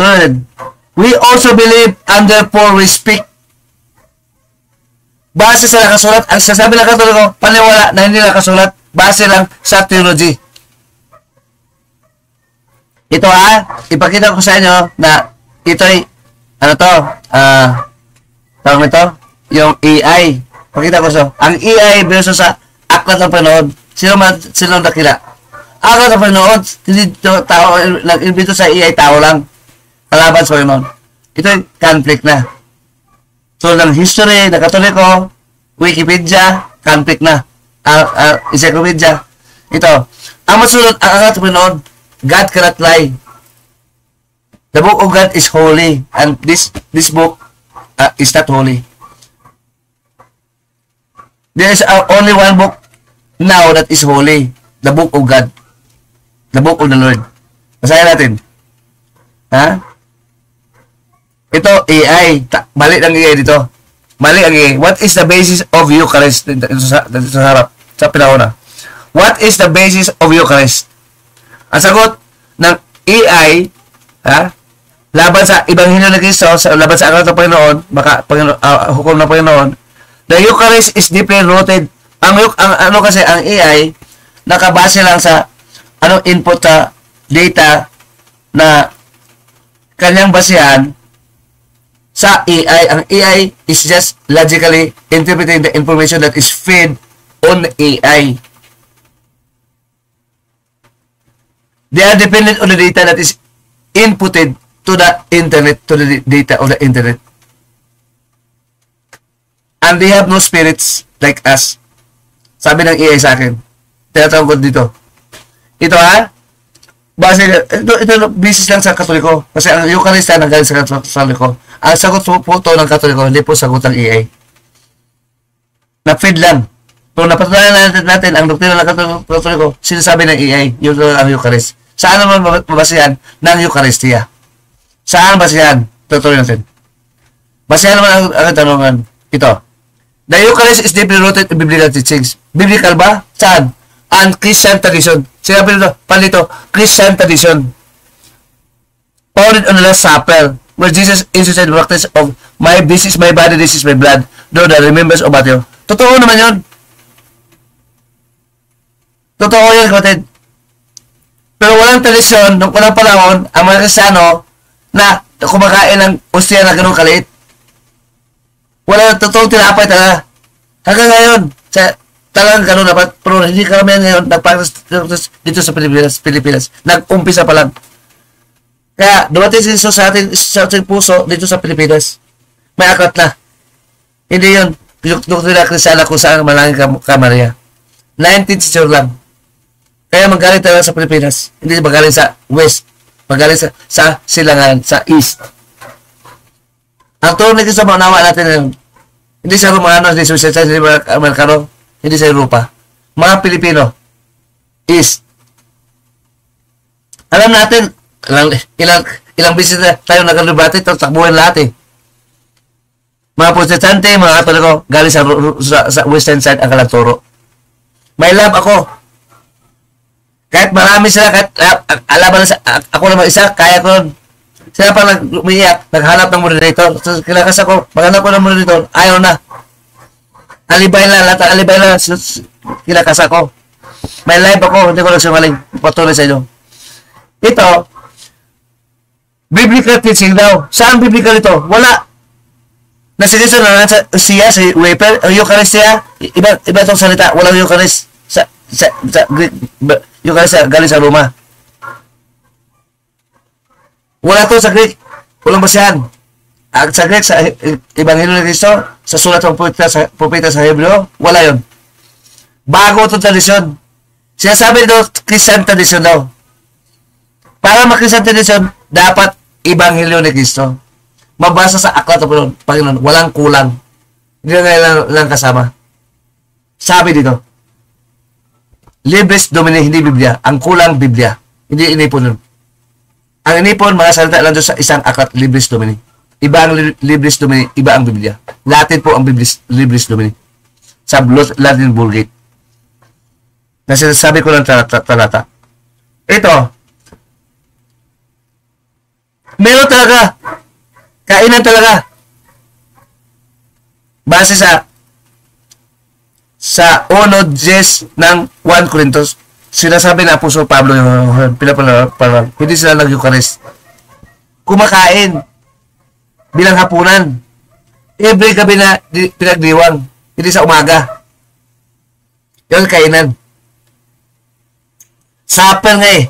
Third, we also believe and therefore we speak. Base sa nakasulat, ang sasabi ng Katoliko, paniwala na hindi nakasulat, base lang sa theology. Ito ipakita ko sa inyo na ito'y, tawag ito, yung AI. Pakita ko sa, ang AI versus sa aklat ng Panginoon, sino nakila? Aklat ng Panginoon, hindi tao, nag-invito sa AI, tao lang. Kalaban sa Panginoon. Ito'y conflict na. So, ng history, ng Katoliko, Wikipedia, conflict na. Encyclopedia. Ito. Ang masunod, ang aklat ng Panginoon, God cannot lie. The book of God is holy. And this book is not holy. There is only one book now that is holy. The book of God. The book of the Lord. Basahin natin. Ha? Ito, AI. Mali ang AI dito. Mali ang AI. What is the basis of Eucharist? Dito sa harap. Sa pinakuna. What is the basis of Eucharist? Ang sagot ng AI, laban sa Ebanghelyo ng Kristo, laban sa aklat ng Panginoon, hukom ng Panginoon, the Eucharist is deeply rooted. Ang AI, nakabase lang sa input sa data na kanyang basehan sa AI. Ang AI is just logically interpreting the information that is fed on AI. They are dependent on the data that is inputted to the internet, to the data of the internet. And they have no spirits like us. Sabi ng AI sa akin. Tinatawag ko dito. Ito base, ito business lang sa Katoliko. Kasi ang Eucharist na nanggaling sa Katoliko. Ang sagot po ito ng Katoliko, hindi po sagot ng AI. Na-feed lang. Kung napatunayan natin ang doktrina ng Katoliko, sinasabi ng AI, yung ang Eucharist. Saan naman mabasihan ng Eucharistia? Saan basihan? Tutuloy natin. Basihan naman ang tanungan. Ito. The Eucharist is deeply rooted in biblical teachings. Biblical ba? Saan? And Christian tradition. Sinabi nito, palito, Christian tradition. Founded on the Last Supper, where Jesus instituted the practice of this is my body, this is my blood. Do the remembrance of Matthew. Totoo naman yun. Totoo yun, kapatid. Pero walang tradisyon, nung unang panahon, ang mga Kristiyano na kumakain ng ostya na ganun kaliit. Wala totoong tinapay talaga. Hanggang ngayon, talagang ganun dapat. Pero hindi karamihan ngayon nagpractice dito sa Pilipinas. Nag-umpisa pa lang. Kaya dumating din sa ating puso dito sa Pilipinas. May aklat na. Hindi yun. Doktrina Kristiyana kung saan malangin ka Maria. 19th century lang. Kaya magaling tayo sa Pilipinas. Hindi magaling sa West. Magaling sa silangan, sa East. Ang turo nito sa maunawa natin ngayon, hindi sa Romano, hindi sa Amerikano, hindi sa Europa. Mga Pilipino, East. Alam natin, ilang bisis na tayo nag-alibati, takbuhan lahat Mga protestante, mga katoliko, galing sa western side ang kalanturo. May love ako. Kahit marami sila, kahit alaban na sa, ako naman isa, kaya ko nun. Sila pa umiiyak, naghanap ng moderator. So, kinakas ako, maghanap ko ng moderator, ayaw na. Alibay na, lahat ang alibay na, kinakas ako. May live ako, hindi ko nagsumaling. Patuloy sa inyo. Ito, biblical teaching daw. Saan biblical ito? Wala. Nasigiso na siya, si Wafer, Eucharistia, iba itong salita, walang Eucharist sa Greek, Eucharist galing sa Roma. Wala to sa Greek, walang basihan. Sa Greek, sa Ebanghelyo ni Cristo, sa sulat ng propeta sa Hebreo, wala yon. Bago itong tradisyon. Sinasabi daw, Christian tradisyon daw. Para mag-Christian tradisyon, dapat Ebanghelyo ni Cristo. Mabasa sa aklat ng Panginoon, walang kulang. Hindi na lang kasama. Sabi dito, Libris Domini, hindi Biblia. Ang kulang, Biblia. Hindi inipon nun. Ang inipon, mga salita lang doon sa isang aklat, Libris Domini. Iba ang Libris Domini, iba ang Biblia. Latin po ang Libris Domini. Sa Latin Vulgate. Na sinasabi ko ng talata. Ito, meron talaga, kainan talaga. Base sa 1:10 ng 1 Corinthos, sinasabi na Apostol Pablo yung pinapalaran, hindi sila nag-Eucharist. Kumakain bilang hapunan. Every gabi na pinagdiwang, hindi sa umaga. Yun kainan. Supper nga eh.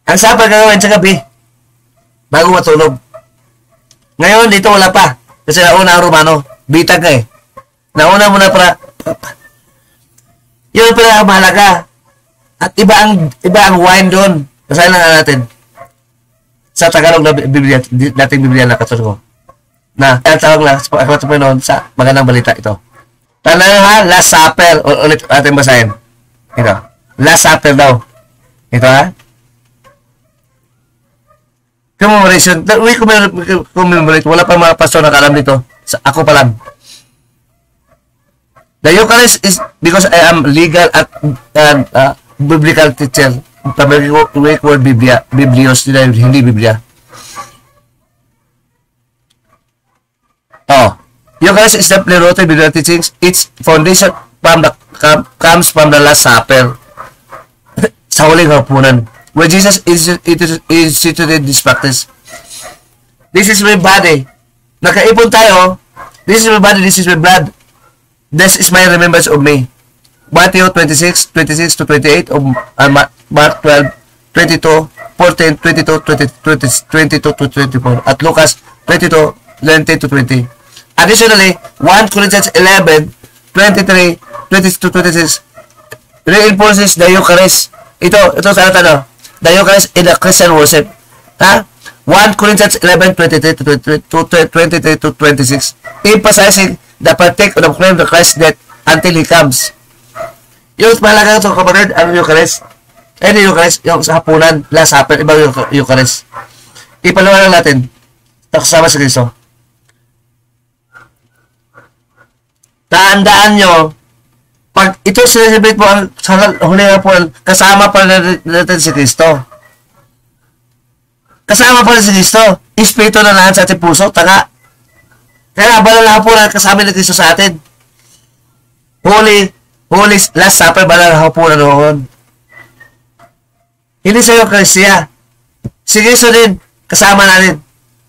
Ang supper gagawin sa gabi bago matulog. Ngayon, dito wala pa. Kasi nauna ang Romano. Bitag ka eh. Nauna mo na para... Yun pala ang mahalaga. At iba ang wine doon. Kasahin lang natin. Sa Tagalog na Biblia, dating Biblia na katoliko. Na, ang tawag lang sa aklat ng Panginoon sa magandang balita ito. Tanang ha, Last Supper. Ulit ating basahin. Ito. Last Supper daw. Ito ha. Commemoration. We commemorate. Wala pa mga pastor na kalam dito. Ako pa lang. The Eucharist is because I am legal at biblical teacher. Wake word Biblia. Biblios. Hindi Biblia. Oh. Eucharist is simply rooted biblical teachings. Its foundation comes from the Last Supper. Sa huling hapunan. Where Jesus instituted this practice. This is my body. Nakaipon tayo. This is my body, this is my blood. This is my remembrance of me. Matthew 26 to 28 of Mark 12, 22, 14, 22, 22 to 24 at Lucas 22, 19 to 20. Additionally, 1 Corinthians 11, 23, 20 to 26 reinforces the Eucharist. Ito sa no? The Eucharist in the Christian worship. Ha? 1 Corinthians 11, 23 to 26 emphasizing the partake of the claim of Christ's death until He comes. Yung mahalaga ito kapatid, ang Eucharist. Yung Eucharist, yung sa hapunan, Last Supper, ibang Eucharist. Ipalawanan natin, kasama sa Kristo. Tandaan nyo, pag ito celebrate po ang huling hapunan, kasama pa natin si Kristo. Kasama pa rin si Kristo. Espiritu na lahat sa ating puso, tanga. Kaya banal na hapunan, kasama ni Kristo sa atin. Holy Last Supper, banal na hapunan noon. Hindi sa Eucharistia. Si Kristo din, kasama natin.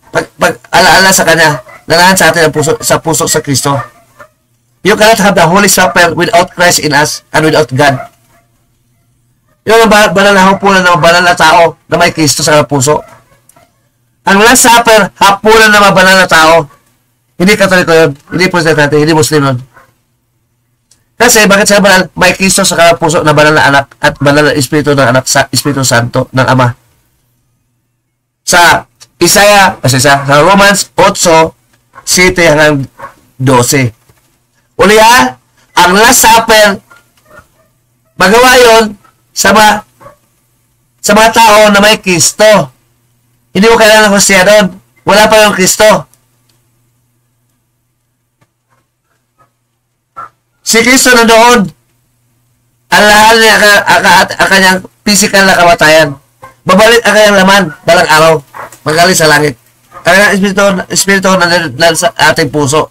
Pag alaala sa Kanya, nalahan sa atin ang puso, sa Kristo. You cannot have the Holy Supper without Christ in us and without God. Yun ang banal na hapunan ng banal na tao na may Kristo sa puso. Ang Last Supper, hapunan ng mga banal na tao. Hindi Katoliko yun, hindi Protestante, hindi Muslim yun. Kasi bakit sa banal, may Kristo sa puso na banal na anak at banal na Espiritu ng anak sa Espiritu Santo ng Ama. Sa sa Romans 8, 7 hanggang 12. Uli ha, ang Last Supper, magawa yun sa mga tao na may Kristo. Hindi mo kailangan ng Kristiya doon. Wala pa yung Kristo. Si Kristo nandoon. Alahan niya ang kanyang physical na kamatayan. Babalik ang kanyang laman balang araw. Magaling sa langit. Ang kanyang espiritu na sa ating puso.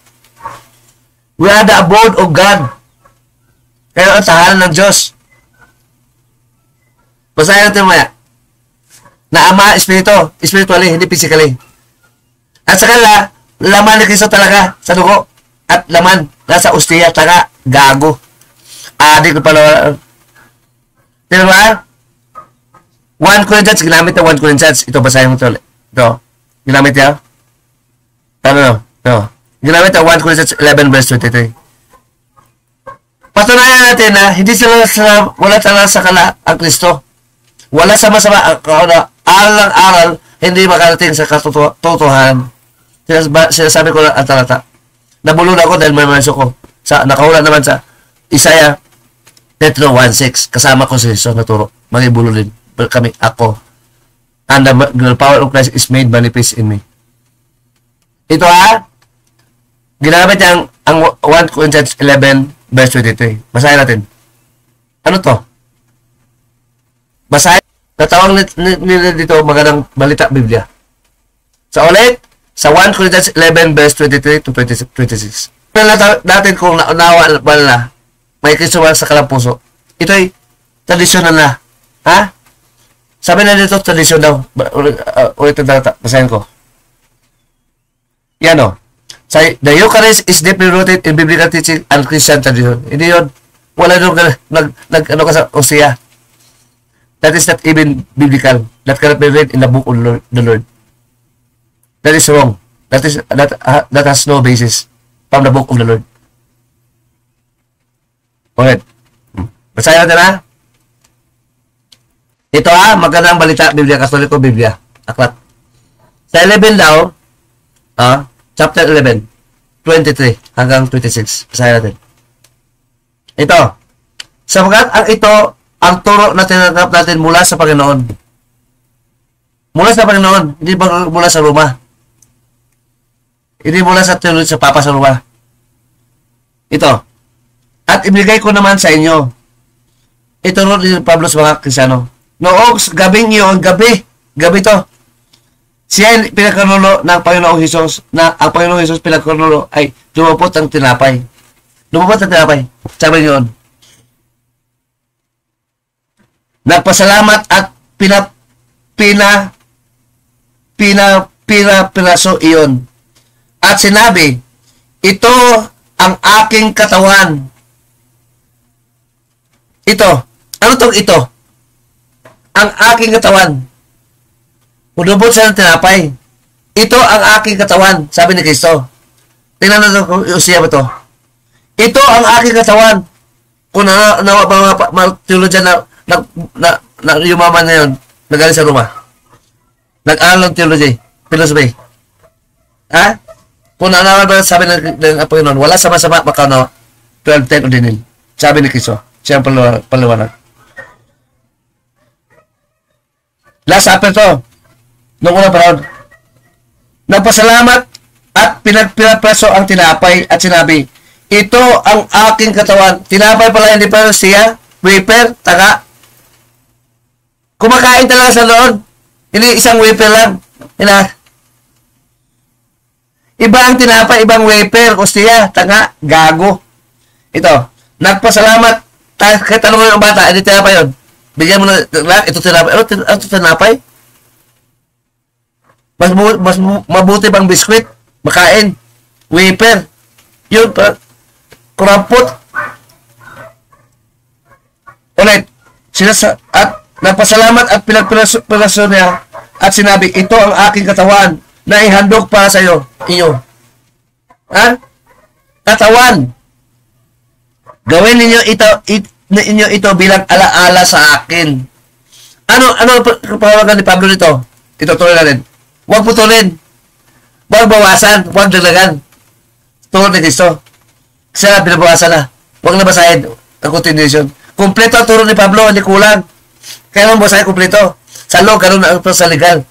We are the abode of God. Kaya ang tahanan ng Diyos. Basahin natin maya. Na Ama, Espiritu. Spiritually, hindi physically. At sa kanila, laman ni Kristo talaga sa dugo. At laman nasa ustiya, taga, gago. Di ko pala. Tignan ba? 1 Corinthians, ginamit na 1 Corinthians. Ito, basahin mo ito. Ito. Ginamit niya. Ano? Ito. Ginamit na 1 Corinthians 11 verse 23. Patunayan natin na hindi wala talaga sa kala ang Kristo. Wala sa masama aral hindi makarating sa katotohanan. Sinasabi ko lang ang talata. Nabulol ako dahil may maso ko. Nakahula naman sa Isaiah 1:6. Kasama ko si Jesus naturo. Magibulol din kami, ako. And the power of Christ is made manifest in me. Ito ginamit niya ang 1 Corinthians 11 verse 23. Basahin natin. Ano to? Basahin. Natawag nila dito magandang balita Biblia. Sa ulit, sa 1 Corinthians 11 verse 23 to 26. Natin kung naunawa ba na may Kristo sa kalang puso. Ito'y tradisyon na. Ha? Sabi na dito, tradisyon daw. Ulit ang data. Basahin ko. Yan o. The Eucharist is deeply rooted in biblical teaching and Christian tradition. Hindi yun. Wala nung ano ka sa Osea. That is not even biblical. That cannot be read in the book of the Lord. That is wrong. That has no basis from the book of the Lord. Okay. Basahin natin Ito magandang balita, Biblia, Katoliko, Biblia. Aklat. Sa 11 daw, chapter 11, 23 hanggang 26. Basahin natin. Ito. Sapagkat ang turo na tinanggap natin mula sa Panginoon. Mula sa Panginoon, hindi ba mula sa Roma? Hindi mula sa teology sa Papa sa Roma. Ito. At ibigay ko naman sa inyo. Ito rin ni Pablo sa mga Kristyano. Noong gabing iyon, gabi to. Siya ay pinagkanulo ng Panginoong Hesus, na ang Panginoong Hesus pinagkanulo ay lumapot ang tinapay. Sabi niyon. Nagpasalamat at pinaso iyon. At sinabi, ito ang aking katawan. Ito. Ano tong ito? Ang aking katawan. Udubot siya ng tinapay. Ito ang aking katawan, sabi ni Kristo. Tingnan natin kung siya ba ito. Ito ang aking katawan. Kung mga teologyan na yumaman na yun, nagaling sa Roma. Nag-aral ng theology, philosophy. Kung naman ba sabi ng Panginoon, wala sama-sama makanawa. 12:10 ordinil. Sabi ni Kristo. Siya ang paliwanag. Last Supper to. Noong unang panahon. Nagpasalamat at pinagpirapreso ang tinapay at sinabi, ito ang aking katawan. Tinapay pala, hindi pa siya. Wafer, taga. Kumakain talaga sa noon. Hindi isang wafer lang. Iba ang tinapay, ibang wafer, ostiya, taga, gago. Ito. Nagpasalamat. Kahit tanong mo yung bata, hindi tinapay yun. Bigyan mo na, ito tinapay. Ano tinapay? Mas mabuti bang biskwit? Makain. Wafer. Yun, kurampot. Ulit. At nagpasalamat at pinagpiraso niya at sinabi, ito ang aking katawan na ihandog para sa inyo. Katawan. Gawin ninyo ito bilang alaala sa akin. Ano pahawagan ni Pablo nito? Itutuloy natin. Huwag putulin. Huwag bawasan. Huwag dalagan. Turo ni Kristo. Kasi binabawasan na. Huwag na basahin ang continuation. Kompleto ang turo ni Pablo. Hindi kulang. Kaya naman basahin kompleto. Sa law, ganun na sa legal.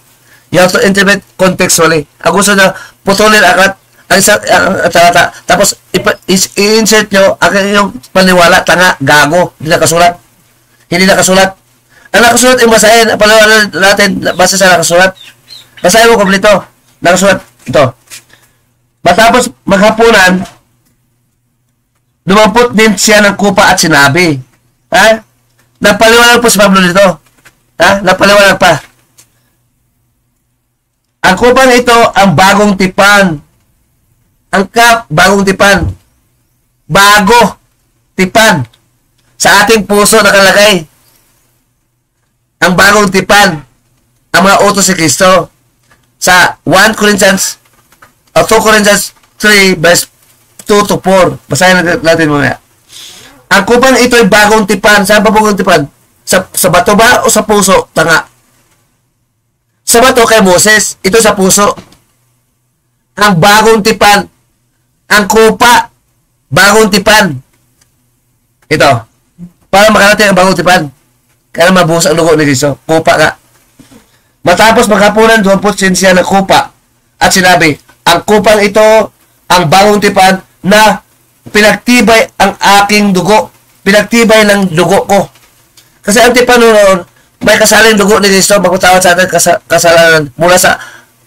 You have to interpret contextually. Ang gusto na putulin Ang isa, talata. Tapos, i-insert nyo ang inyong paniwala, tanga, gago, hindi nakasulat. Hindi nakasulat. Ang nakasulat yung basahin, paniwala natin, basa sa nakasulat. Basahin mo kompleto. Nakasulat, ito. Matapos maghapunan, dumampot din siya ng kupa at sinabi. Ha? Napaliwanag po si Pablo dito. Ha? Napaliwanag pa. Ang kupang ito, ang bagong tipan. Ang cup, bagong tipan. Bago. Tipan. Sa ating puso nakalagay. Ang bagong tipan. Ang mga utos si Kristo. Sa 1 Corinthians o 2 Corinthians 3 verse 2 to 4. Basahin natin muna. Ang kupang ito ay bagong tipan. Saan ba bagong tipan? Sa bato ba o sa puso? Tanga. Sa bato kay Moses. Ito sa puso. Ang bagong tipan. Ang kupa, bagong tipan. Ito. Para makarating ang bagong tipan. Kaya mabuhos ang dugo ni Kristo. Kupa nga. Matapos maghapunan, dumampot siya ng kupa. At sinabi, ang kupang ito, ang bagong tipan na pinagtibay ang aking dugo. Pinagtibay ng dugo ko. Kasi ang tipan noon, may kasaling dugo ni Kristo, magpatawad sa atin kasalanan mula sa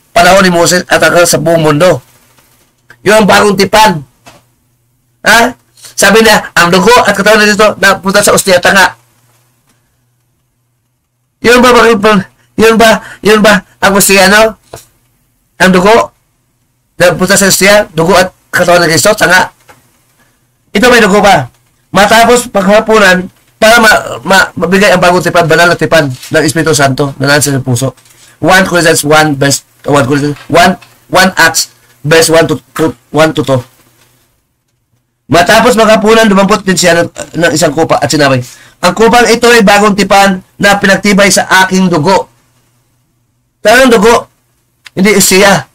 panahon ni Moses at hanggang sa buong mundo. Yun ang bagong tipan. Ha? Sabi niya, ang dugo at katawan na dito napunta sa ostiya, tanga. Yun ba ang ostiya, no? Ang dugo napunta sa ostiya, dugo at katawan ng Kristo, tanga. Ito may dugo ba? Matapos paghapunan, para mabigay ang bagong tipan, banal na tipan ng Espiritu Santo na nasa sa puso. 1 Corinthians 1 verse 1 Acts verse 1 to 2. Matapos maghapunan, dumampot din siya ng isang kupa at sinabi, ang kupang ito ay bagong tipan na pinagtibay sa aking dugo. Talagang dugo, hindi siya.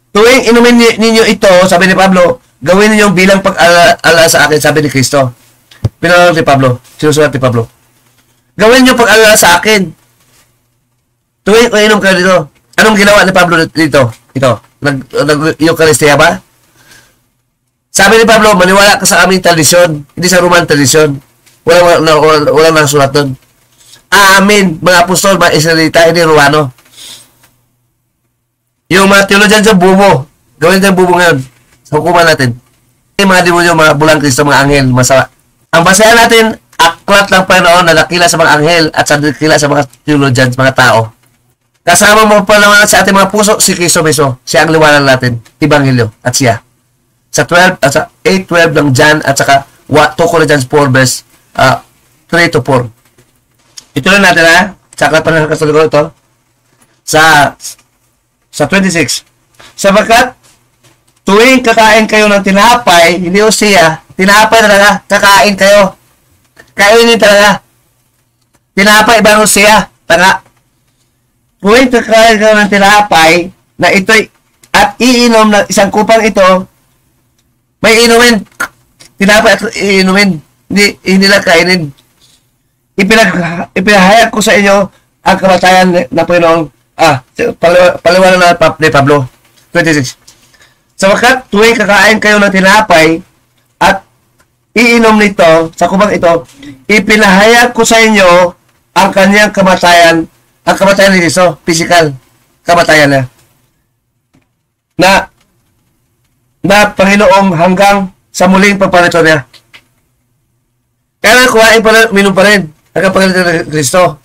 Tuwing inumin ninyo ito, sabi ni Pablo, gawin ninyo bilang pag-alala sa akin, sabi ni Kristo. Pinalala ni Pablo, sinusulat ni Pablo. Gawin niyo pag-alala sa akin. Tuwing inom kayo dito. Anong ginawa ni Pablo dito? Ito. Nag-Eucharistia ba? Sabi ni Pablo, maniwala ka sa aming tradisyon, hindi sa Roman tradisyon. Walang nasulat doon. Amin, mga apostol, mga Israelita, hindi Romano. Yung mga theologian sa bubo, gawin ng bubo ngayon, sa hukuman natin. Yung mga demonyo, mga bulang Kristo, mga anghel, masama. Ang basahan natin, aklat ng Panginoon na nakila sa mga anghel at sa nakila sa mga theologians, mga tao. Kasama mo pa naman sa ating mga puso, si Kristo mismo. Siya ang liwanag natin, Ebanghelyo, at siya. Sa 8:12 ng John, at saka 2 Corinthians 4, verse 3 to 4. Ito lang natin, ha? Sa aklat pa ng Katoliko ito. Sa 26. Sapagkat, tuwing kakain kayo ng tinapay, hindi o siya, tinapay talaga, kakain kayo. Kainin talaga. Tinapay, ibang o siya, tanga. Tuwing kakain kayo ng tinapay, na ito'y, at iinom na isang kupang ito, may inumin. Tinapay at iinumin. Hindi lang kainin. Ipinahayag ko sa inyo ang kamatayan na Panginoong paliwanag na ni Pablo 26. Sapagkat tuwing kakain kayo ng tinapay at iinom nito sa kubang ito, ipinahayag ko sa inyo ang kanyang kamatayan, ang kamatayan ni Kristo, physical kamatayan na Panginoong hanggang sa muling pagparito niya. Kaya kuhain pa rin, uminom pa rin hanggang pagparito ni Kristo.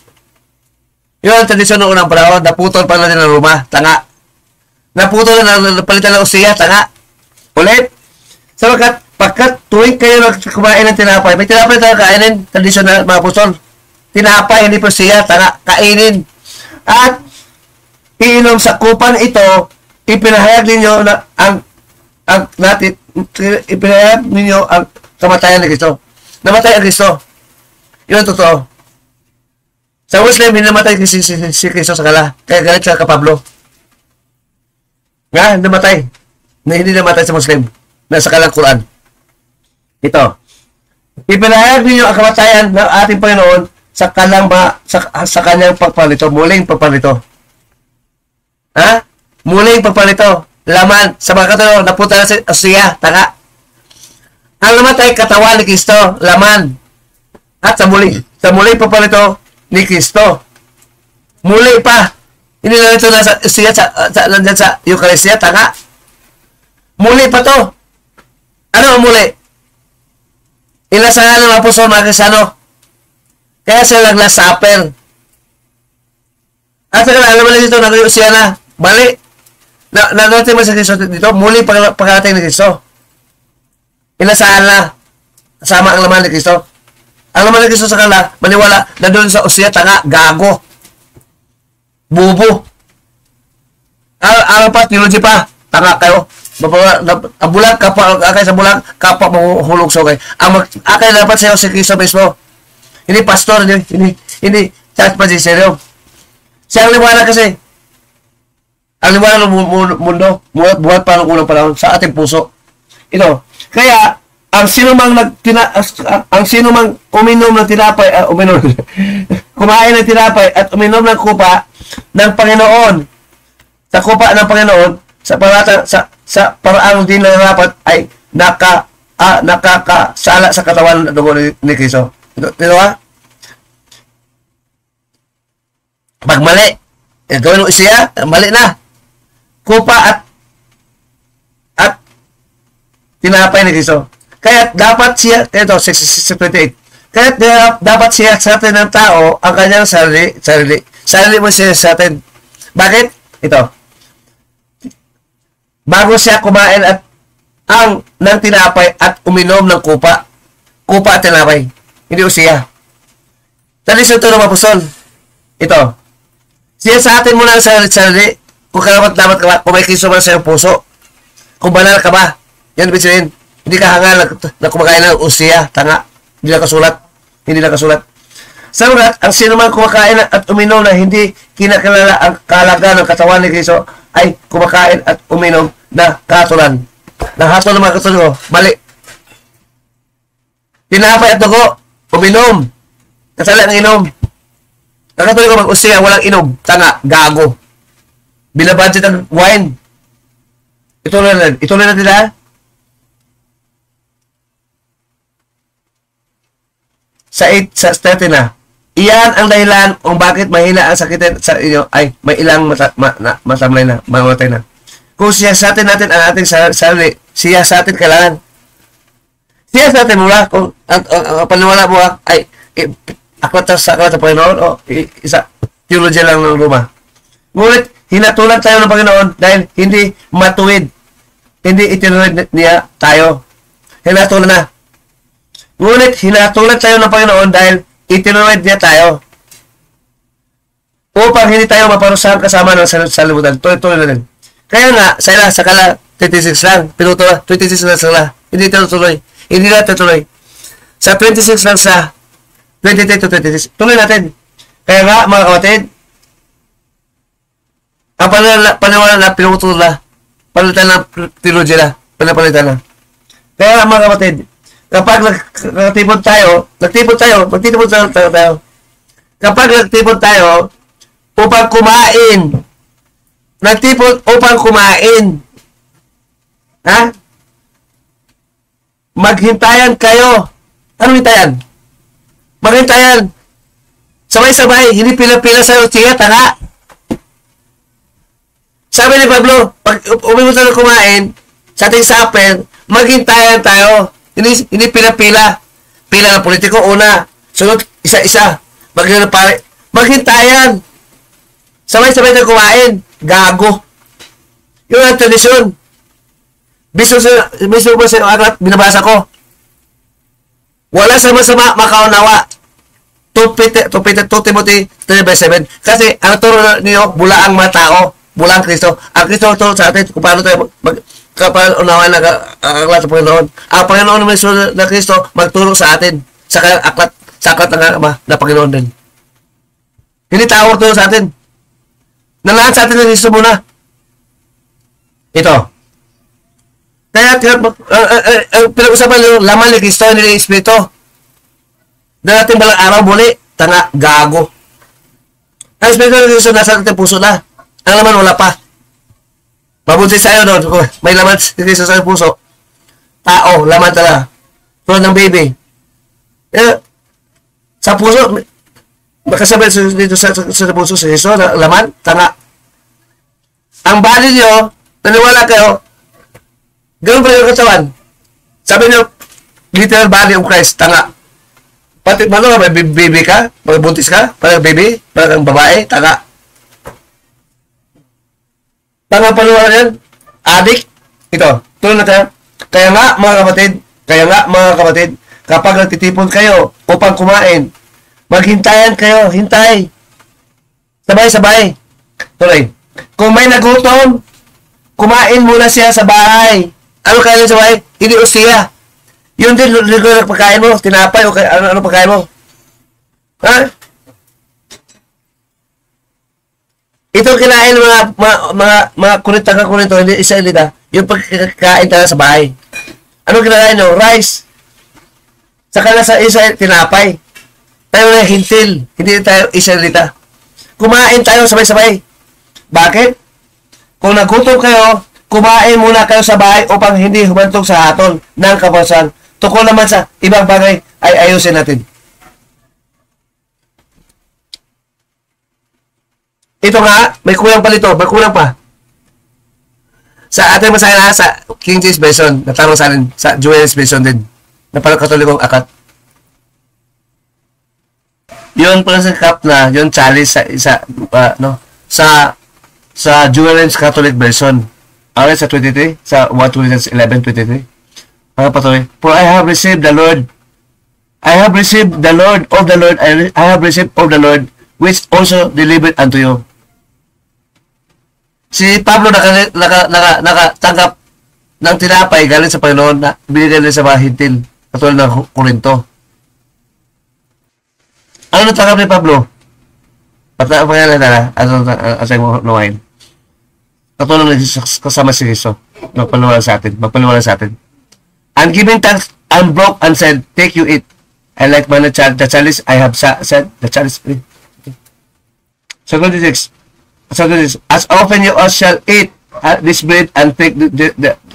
Yun ang tradisyon noong unang panahon, naputol pa natin ng Roma, tanga. Naputol na napalitan ng Osea, tanga. Ulit. Sapagkat, pagkat tuwing kayo kumain ng tinapay, may tinapay tayo kainin, tradisyon na mga apostol. Tinapay, hindi po siya, tanga, kainin. At, iinom sa kupan ito, ipinahayag ninyo na ipinahayag ninyo ang kamatayan ni Kristo. Namatay ang Kristo. Yun ang totoo. Sa Muslim, hindi namatay si Kristo sa kala. Kaya galit siya ka Pablo. Nga, namatay. Hindi namatay sa Muslim. Nasa kalang Quran. Ito. Ipinahayag ninyo ang kamatayan ng ating Panginoon sa kanyang pagpalito. Muling pagpalito. Ha? Muling pagpalito. laman. Sa mga katanong, napunta na sa Osiya, tanga. Ang laman ay katawan ni Kristo, laman. At sa muli pa pala ito ni Kristo. Muli pa. Hindi na ito nasa Osiya, nandyan sa Eucharistia, tanga. Muli pa to. Ano ang muli? Inasahan ng apostol mga Kristiyano. Kaya sila nag-last supper. At saka alam mo na dito, nag-Osiya na. Bali. Nadating mo sa Kristo dito, muli pagkarating ni Kristo. Inasahan na. Kasama ang laman ni Kristo. Ang laman ni Kristo sa kanila, maniwala na doon sa Osiya, tanga, gago. Bubo. Ano pa, theology pa, tanga kayo. Bulag, akay sa bulag, kapwa mahulog sa okay. Akay dapat sa'yo si Kristo mismo. Hindi pastor, hindi church magisterium. Siya ang liwanag kasi. Ang liwanag ng mundo, buhat pa ng unang panahon sa ating puso. Ito. Kaya, ang sino mang uminom ng tinapay, kumain ng tinapay at uminom ng kupa ng Panginoon, sa kupa ng Panginoon, sa paraang di nararapat ay nakakasala sa katawan ng dugo ni Kristo. Ito ha? Pag mali, gawin mo siya, mali na. Kupa at tinapay ni Kristo. Kaya dapat siya, ito, 6:28. Kaya dapat siya sa atin ng tao ang kanyang sarili. Sarili mo siya sa atin. Bakit? Ito. Bago siya kumain at ng tinapay at uminom ng kupa. Kupa at tinapay. Hindi o siya. Talisod ito ng apostol. Ito. Siya sa atin muna ang sarili. Kung dapat ka ba, kung may Kristo ba sa iyong puso. Kung banal ka ba. Yan ibig sabihin. Hindi ka hangal na kumakain ng usiya, tanga. Hindi na kasulat. Sa ulat, ang sino man kumakain at uminom na hindi kinakilala ang kahalaga ng katawan ni Kristo ay kumakain at uminom na kahatulan. Nahatol ng mga katuloy, mali. Tinapay at dugo, uminom. Kasala ng inom. Nakatuloy ko mag-usiya, walang inom. Tanga, gago. Binabudget ang wine. Ituloy na nila. Sa 30 na. Iyan ang dahilan kung bakit mahina ang sakit sa inyo ay may ilang matamlay na, mamatay na. Kung siyasatin natin ang ating sarili, siyasatin kailangan. Siyasatin mo ba kung ang paniwala mo ay aklat sa Panginoon o isa theology lang ng Roma. Ngunit hinatulan tayo ng Panginoon dahil hindi matuwid. Hindi itinuloy niya tayo. Hinatulan na. Ngunit hinatulan tayo ng Panginoon dahil itinuloy niya tayo. Upang hindi tayo maparusahan kasama ng salimutan. Tuloy na din. Kaya nga, sa kala 26 lang. Pinuto 26 lang sila. Hindi tuloy. Hindi na tuloy. Sa 26 lang sa 23 to 26. Tuloy natin. Kaya nga, mga kapatid, ang paniwala na pinuto na, palitan na theology na, pinapalitan na. Kaya nga, mga kapatid, kapag nagtipon tayo, kapag nagtipon tayo, upang kumain, ha? Maghintayan kayo. Anong hintayan? Maghintayan. Sabay-sabay, hindi pila-pila sa siya, tanga. Sabi ni Pablo, pag umimot na kumain, sa ating supper, maghintayan tayo. Hindi pila-pila. Pila ng politiko, una. Sunod, isa-isa. Maghintayan. Sabay-sabay na kumain. Gago. Yun ang tradisyon. Biso ba sa aklat, binabasa ko. Wala sa masama makaunawa. 2 Timothy 3:7. Kasi ang turo niyo, bula ang mga tao. Bula ang Kristo. Ang Kristo turo sa atin kung paano tayo kapag unawan na aklat ng Panginoon. Ang Panginoon na Kristo magturo sa atin sa aklat ng Ama na Panginoon din. Hindi tao turo sa atin. Nalahat sa atin ng Kristo muna. Ito. Kaya pinag-usapan yung laman ni Kristo ni Espiritu. Darating balang araw muli, tanga, gago. Ang Espiritu ni Kristo nasa ating puso na. Ang laman wala pa. Mabuntis tayo doon. Kung may laman si Kristo sa puso. Tao, laman talaga. Tulad ng baby. Sa puso, makasabay dito sa puso sa Kristo, laman, tanga. Ang bali nyo, naniwala kayo, ganoon pa yung katawan. Sabi nyo, literal body of Christ, tanga. Pati, ano, may baby ka? Magbuntis ka? Parang baby? Parang babae? Tanga. Tanga panuwala yan? Adik? Ito, tuloy na tayo. Kaya nga, mga kapatid, kapag nagtitipon kayo upang kumain, maghintayan kayo, hintay. Sabay-sabay. Tuloy. Kung may nagutom, kumain muna siya sa bahay. Ano kain sa bahay? Hindi ustiya. Yun din, regular pagkain mo, tinapay o ano pagkain mo. Ha? Ito kinain mga kunit-kunito, hindi isa ilita. Yung pagkain talaga sa bahay. Ano kinakain nyo? Rice. Saka na sa isa, tinapay. Tayo na hintil. Hindi tayo isa ilita. Kumain tayo sabay-sabay. Bakit? Kung nagutom kayo, kumain muna kayo sa bahay upang hindi humantong sa hatol ng kapasan. Tukol naman sa ibang bagay ay ayusin natin. Ito nga, may kulang pa dito. May kulang pa. Sa ating masahin na sa King James Version, natanong sa atin, sa Joel's Version din, na parang katolikong akat. Yun parang sa cup na, yun chalice sa Joel's Catholic Version. Okay, sa 23, sa 1 Corinthians 11:23. Mga patuloy. For I have received the Lord of the Lord, I have received of the Lord, which also delivered unto you. Si Pablo nakatanggap ng tinapay galing sa Panginoon na binigay nila sa mga hintil, katulad ng Korinto. Ano natanggap ni Pablo? Pata ang pangalan na asay mo nawain. Katulad ng kasama si Kristo. Magpaliwala sa atin. And giving thanks, and broke and said, take you eat. And like man the chalice, I have said, the chalice. So 26. As often you all shall eat this bread and take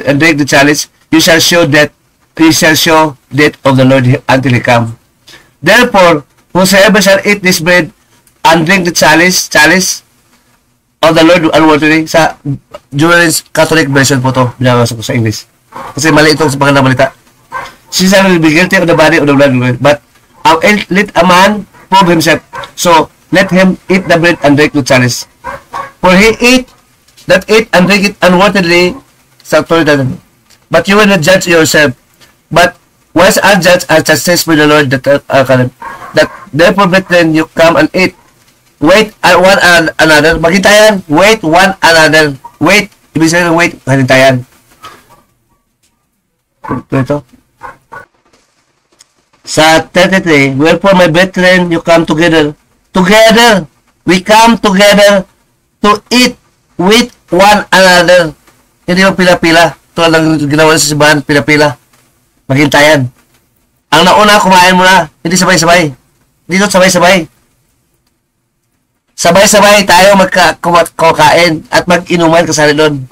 and drink the chalice, you shall show death of the Lord until he come. Therefore, whosoever shall eat this bread and drink the chalice of the Lord unworthily, sa Joel's Catholic Version po to, binabasa ko sa English. Kasi mali itong sa mga balita. She shall be guilty of the body of the blood, but let a man prove himself. So, let him eat the bread and drink the chalice. For he that eat and drink it unworthily, but you will not judge yourself. But once unjudged are justice for the Lord that therefore brethren you come and eat. Wait one another. Maghintayan. Wait one another. Wait. Ibig sabihin wait. Maghintayan. Ito. Sa 33, wherefore my brethren you come together. We come together to eat with one another. Hindi mo pila-pila. Ito lang ginawa sa simbahan, pila-pila. Maghintayan. Ang nauna, kumain mo na. Hindi sabay-sabay. Dito sabay-sabay. Sabay-sabay tayo magkakain at mag-inuman kasali doon.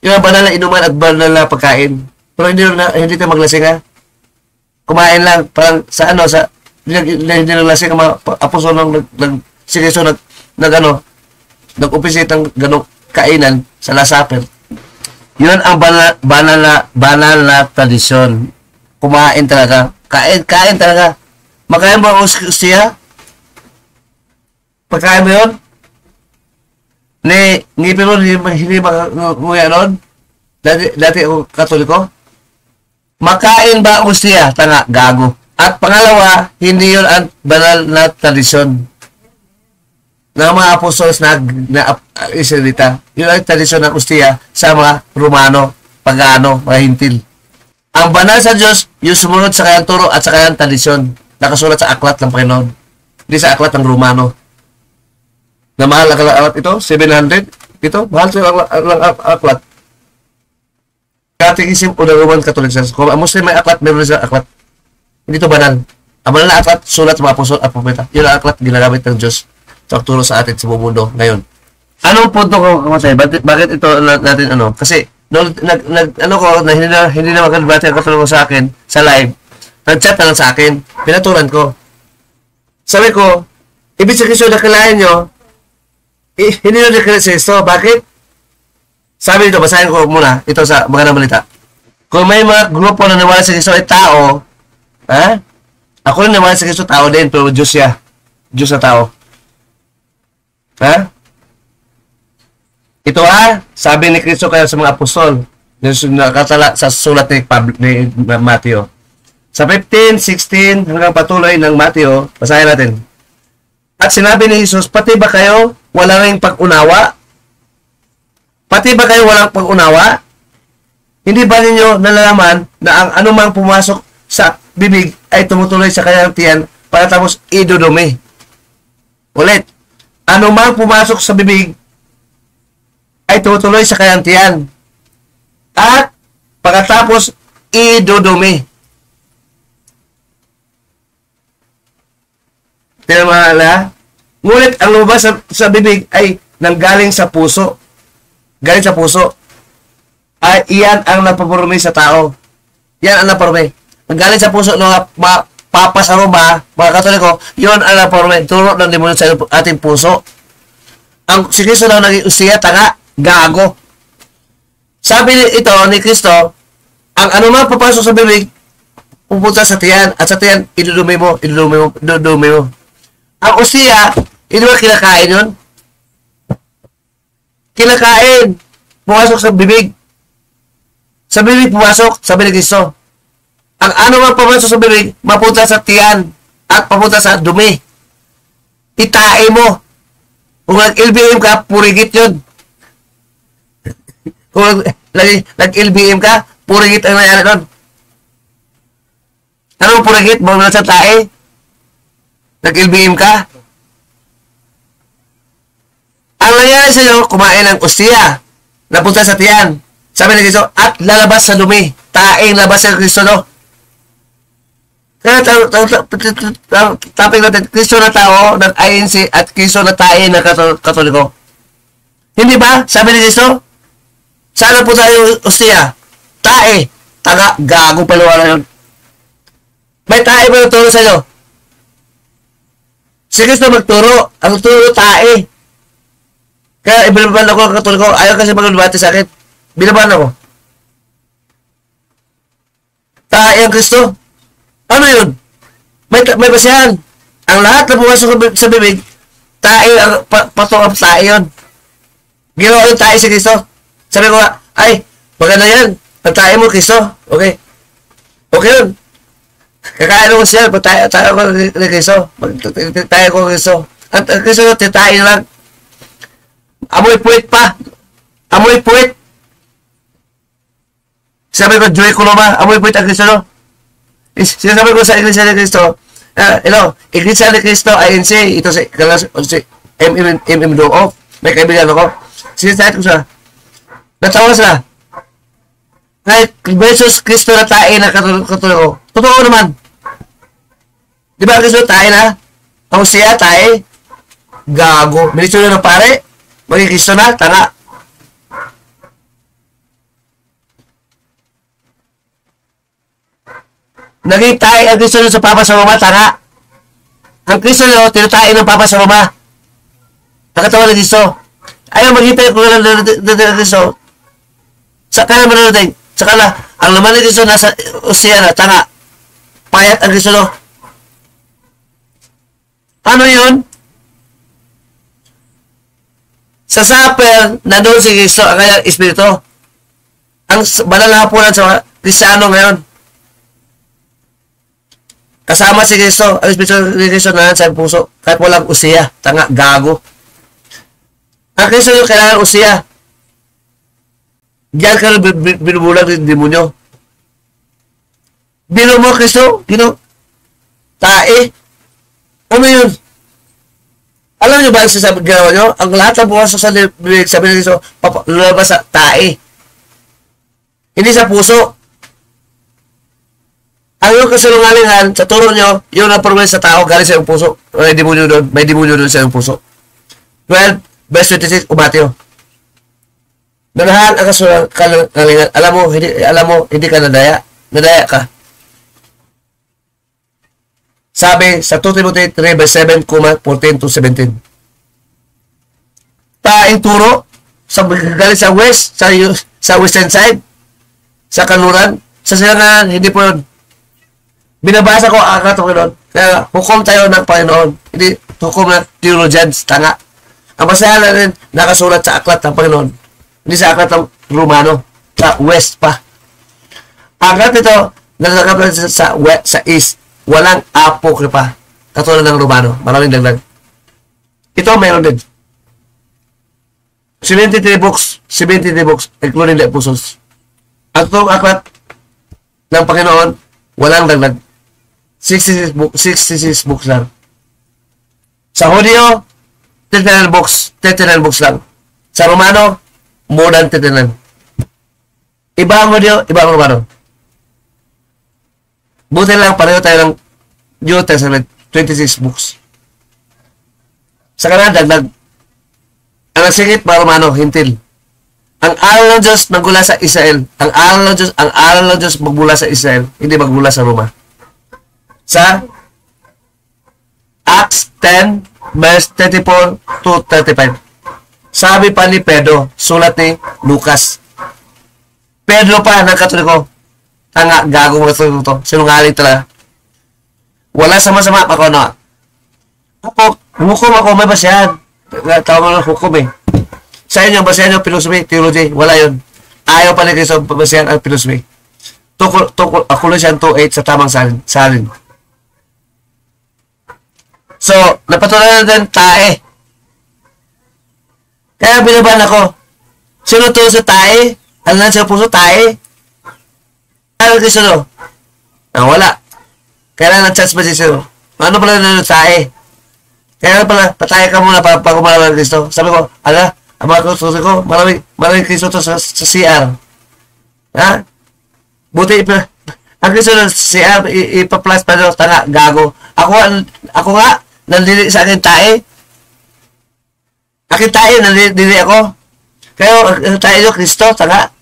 Yung banal na inuman at banal na pagkain. Pero hindi tayo maglasing ha. Kumain lang. Parang sa hindi naglasing ang mga apostol nag-upisit ng ganong kainan sa Last Supper. Yun ang banal na tradisyon. Kumain talaga. Kain talaga. Makain ba ang ustiya? Pagkain mo yun? Ngipin mo, hindi nguya nun? Dati ako katoliko? Makain ba ang ustiya? Tanga, gago. At pangalawa, hindi yun ang banal na tradisyon ng mga apostolos na Israelita. Yun ang tradisyon ng ustiya sa mga Romano, Pagano, mga Hintil. Ang banal sa Diyos, yung sumunod sa kanyang turo at sa kanyang tradisyon. Nakasulat sa aklat ng Panginoon. Hindi sa aklat ng Romano. Na mahal ang aklat ito, 700. Ito, mahal sa aklat. Catechism o the Roman Catholic Church. Kung ang Muslim may aklat, meron sa aklat. Hindi ito banal. Ang banal na aklat, sulat sa mga apostol at propeta. Yun ang aklat, ginagamit ng Diyos sa pagturo sa atin sa buong mundo ngayon. Anong punto ko kamatay? Bakit ito natin ano? Kasi ano ko na hindi na magkabati ang katulong sa akin sa live. Nag-chat na lang sa akin. Pinaturan ko. Sabi ko, ibig sabihin na kailangan nyo, hindi na nakilala si Kristo. Bakit? Sabi dito, basahin ko muna ito sa magandang balita. Kung may mga grupo na nawala sa Kristo ay tao, ha? Ako rin nawala sa Kristo, tao din, pero Diyos siya. Diyos na tao. Ha? Ito sabi ni Kristo kaya sa mga apostol, nakatala sa sulat ni Matthew. Sa 15, 16, hanggang patuloy ng Matthew, basahin natin. At sinabi ni Jesus, pati ba kayo walang pag-unawa? Pati ba kayo walang pag-unawa? Hindi ba ninyo nalalaman na ang anumang pumasok sa bibig ay tumutuloy sa kanyang tiyan para tapos idudumi? Ulit, anumang pumasok sa bibig ay tumutuloy sa kanyang tiyan at pagkatapos idudumi. Tinamala? Ngunit ang lumabas sa bibig ay nanggaling sa puso. Galing sa puso. Ay iyan ang napapurumi sa tao. Yan ang napapurumi. Ang galing sa puso ng papasaroma, mga Katoliko, yun ang napapurumi. Turo ng demonyo sa ating puso. Ang si Kristo daw naging usiya, tanga, gago. Sabi ito ni Kristo, ang anumang papasok sa bibig, pupunta sa tiyan, at sa tiyan, idudumi mo. Ang usiya, hindi ba kinakain yun? Kinakain. Pumasok sa bibig. Sa bibig pumasok, sabi ni Kristo. Ang anumang papasok sa bibig, mapunta sa tiyan, at papunta sa dumi. Itae mo. Kung nag-LBM ka, purigit yun. Kung nag-LBM ka, purigit ang nangyari doon. Anong purigit? Mga sa tae? Nag-LBM ka? Ang nangyari sa iyo, kumain ng ustiya. Napunta sa tiyan. Sabi ni Kristo, at lalabas sa dumi. Taing labas sa Kristo, no? Kaya topic natin, Kristo na tao ng INC at Kristo na tae na Katoliko. Hindi ba? Sabi ni Kristo, saan po tayo ustiya? Tae. Taga, gago paluwa na yun. May tae ba nagturo sa iyo? Si Kristo magturo. Ang turo tae. Kaya ibinaban ako ng Katoliko. Ayaw kasi maglubati sa akin. Binaban ako. Tae ang Kristo. Ano yun? May basihan. Ang lahat na pumasok sa bibig, tae ang patungap tae yun. Ginawa yung tae si Kristo. Sabi ko nga, ay, maganda yan. Ang tae mo, Kristo. Okay. Okay yun. Kakain ko siya. Tayo ko ni Kristo. Tayo ko Kristo. Ang Kristo yun, tae lang. Amoy puwit pa. Amoy puwit. Sabi ko, Joy Coloma, amoy puwit ang Kristo, no? Sinasabi ko sa Iglesia ni Cristo, Iglesia ni Cristo, INC, ito si MM Doof, may kaibigan ako. Sinasabi ko siya, natawa sila. Kahit versus Cristo na tae na Katoliko, totoo naman. Di ba Cristo tae na? Ang siya tae, gago. Ministro na ng pare, maging Cristo na, tanga. Naging tae ang Kristo sa Papa sa Roma, tanga. Ang Kristo nyo, tinatae ng Papa sa Roma. Nakatawa ng Kristo. Ayaw maghintay kung lang ng Kristo. Saka naman natin. Saka na, ang laman ng Kristo nasa usiya na, tanga. Payat ang Kristo no. Ano yun? Sa supper, na doon si Kristo, ang kanyang espiritu. Ang banal na hapunan sa Kristiyano ngayon. Kasama si Kristo, ang Espiritu ni Kristo na sa puso, kahit walang usiya, tanga, gago. Ang Kristo yung kailangan usiya. Diyan ka binubulag ng demonyo. Bino mo, Kristo, tae. Ano yun? Alam nyo ba ang sasabi ginawa nyo? Ang lahat ng bukas sa bibig, sabi ng Kristo, lalabas sa tae. Hindi sa puso. Ang iyong kasalungalingan, sa turo nyo, yung na-promise sa tao, galing sa iyong puso. May demonyo doon sa iyong puso. 12, verse 26, o Mateo. Nanahan ang kalingan. Alam mo, hindi ka nadaya. Nadaya ka. Sabi sa 2 Timothy 3 verse 7, 14 to 17. Taing turo sa galing sa west, sa western side, sa kanuran, sa silangan, hindi po yun. Binabasa ko ang aklat ng Panginoon. Kaya hukom tayo ng Panginoon. Hindi hukom na theologians, tanga. Ang basahan natin nakasulat sa aklat ng Panginoon. Hindi sa aklat ng Romano, sa west pa. Ang aklat ito, nalagap sa east, walang apokripa. Katulad ng Romano, maraming dagdag. Ito mayroon din. 73 books, including the apostles. Ang itong aklat ng Panginoon, walang dagdag. 66 books lang. Sa Hudyo, 39 books lang. Sa Romano, more than 39. Iba ang Hudyo, iba ang Romano. Buti lang, pareho tayo ng New Testament, 26 books. Sa kanan, dagdag. Ang nagsingit, mga Romano, hintil. Ang aral ng Diyos magmula sa Israel. Ang aral ng Diyos magmula sa Israel, hindi magmula sa Roma. Sa Acts 10, verse 34 to 35. Sabi pa ni Pedro, sulat ni Lucas. Pedro pa, ng Katoliko. Tanga, gagong Katoliko to. Sinungaling talaga. Wala sama-sama ako na. Hukom ako, may basayan. Tawag mo ng hukom eh. Sa inyo, basayan yung philosophy, theology. Wala yun. Ayaw pa ni Cristo basayan ang philosophy. Tungkol, Colossians 2:8 sa tamang salin. So, napatunayan natin tae. Kaya binaban ako. Sino to sa tae? Ano na sa puso? Tae? Ano Cristo no? Wala. Kailangan chance ba siya? Ano pala na tae? Kaya pala, patay ka muna pag umalaman ng Cristo. Sabi ko, ang mga kutusin ko, maraming Cristo to sa CR. Ha? Buti ang Cristo sa CR, ipa-plus pa doon, tanga, gago. Ako nga, nandili sa akin tae. Akin tae, nandili ako. Kaya, ang tae nyo, Cristo, tanga.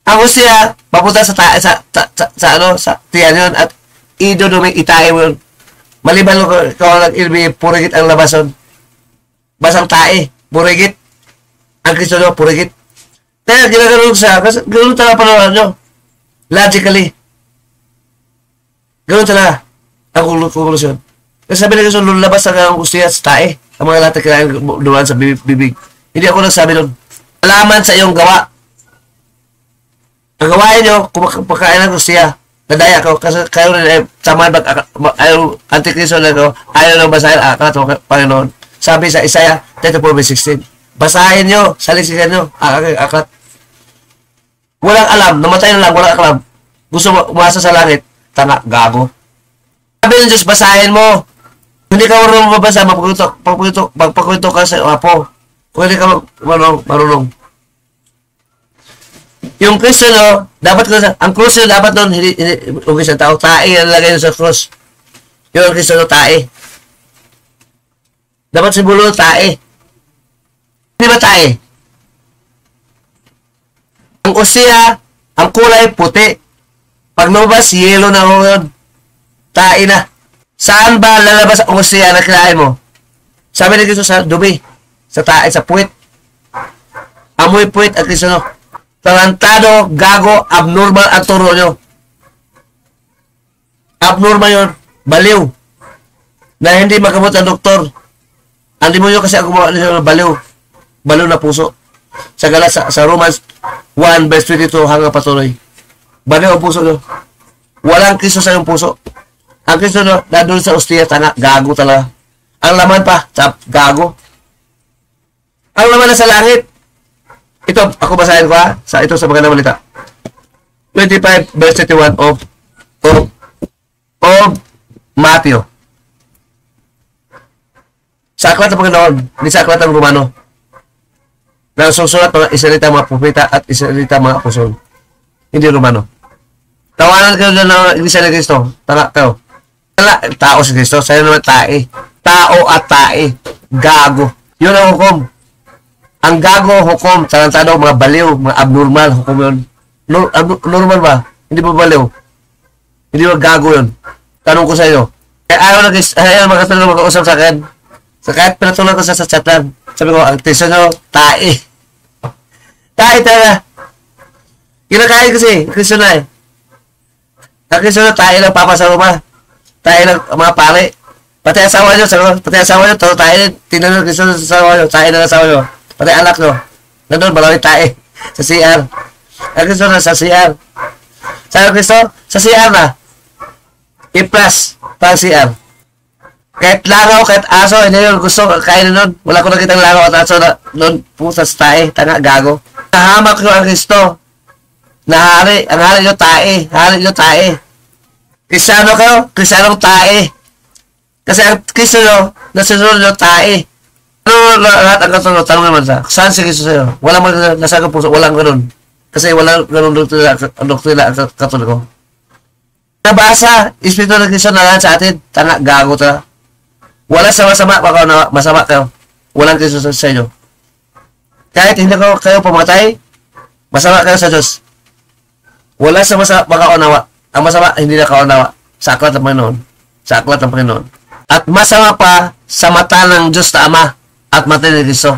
Ako siya, papunta sa tae, sa tiyan yun, at idon may itae mo yun. Maliban ko nag-ilbi, purigit ang labason. Basang tae, purigit. Ang Cristo nyo, purigit. Kaya, ginaganoon siya, kasi ganoon talaga panoran nyo. Logically. Ganoon talaga ang konklusyon. Kasi sabi na gusto, lulabas ang gusto niya sa tae. Ang mga lahat na kailangan dumaan sa bibig. Hindi ako nagsabi nun. Alaman sa iyong gawa. Ang gawain nyo, kung pagkain ng gusto niya, nadaya ko, kasi kayo rin ay samaan ayaw, antikristo na ko, ayaw nang basahin aklat o Panginoon. Sabi sa Isaiah 34:16, basahin nyo, salisikan nyo, aklat. Walang alam, namatay na lang, walang alam. Gusto mo umasa sa langit, tanga, gago. Sabi ng Diyos, basahin mo. Hindi ka marunong mabasa, magpakwento ka sa apo. Kung hindi ka marunong. Yung Kristo, no, dapat ko ang krus na dapat nun, hindi okay sa tao, tae ang lagay sa krus. Yung Kristo, no, tae. Dapat simbolo, tae. Hindi ba tae? Ang usiya, ang kulay, puti. Pag lumabas, yellow na ho yun. Tae na. Saan ba lalabas ang usiya na kinain mo? Sabi ni Kristo sa dumi, sa tae, sa puwit. Amoy puwit at Kristo, no. Tarantado, gago, abnormal ang turo nyo. Abnormal yun. Baliw. Na hindi magamot ang doktor. Ang demonyo kasi ang gumawa nila ng baliw. Baliw na puso. Sa Romans 1 verse 22 hanggang patuloy. Baliw ang puso nyo. Walang Kristo sa iyong puso. Ang Kristo nyo, nandun sa ostiya, tanga, gago talaga. Ang laman pa, gago. Ang laman na sa langit. Ito, ako basahin ko ha. Ito sa magandang balita. 25 verse 31 of Matthew. Sa aklat ng Panginoon, hindi sa aklat ng Romano. Na susulat mga Israelita, mga propeta at Israelita, mga apostol. Hindi Romano. Tawanan kayo na ng Iglesia ni Cristo. Tanga kayo. Tao si Cristo. Sa'yo naman tae. Tao at tae. Gago. Yun ang hukom. Ang gago, hukom, tarantado, mga baliw, mga abnormal, hukom yun. Normal ba? Hindi ba baliw? Hindi ba gago yun? Tanong ko sa iyo. Ayaw makatulong mag-uusap sa akin. So, kahit pinatulong ko sa chat lang. Sabi ko, ang tesa nyo, tae. Tae talaga. Kinakain kasi, Kristo na eh. Ang Kristo na, tae lang papa sa rumah. Tae lang mga pare. Pati asawa nyo, pati asawa nyo, tae din. Tingnan nyo, Kristo na sa asawa nyo, tae na asawa nyo. Pati anak nyo. Nandun, maraming tae. Sa CR. Ang Kristo na, sa CR. Sabi Kristo, sa CR na. I-plus, pang CR. Kahit langaw, kahit aso, hindi yun gusto, kainin nun. Wala ko nakitang langaw at aso na nun, puta sa tae, tanga, gago. Nahamak nyo ang Kristo. Nahari, ang hari nyo tae, hari nyo tae. Kristiyano kayo, Kristiyanong tae. Kasi ang Kristo nyo, nasunod nyo tae. Ano lahat ang katunod, tanong naman sa, saan si Kristo sa'yo? Walang nasagang puso, walang ganun. Kasi walang ganun doktrina ang katunod ko. Nabasa, Espiritu ng Kristo na sa atin, tanga, gago ta. Wala sa masama, baka masama kayo. Walang Kristo sa inyo. Kahit hindi kayo pumatay, masama kayo sa Diyos. Wala sa masama, baka unawa. Ang masama, hindi na kaunawa. Sa aklat ng Panginoon. Sa aklat ng Panginoon. At masama pa sa mata ng Diyos na Ama at mata ni Kristo.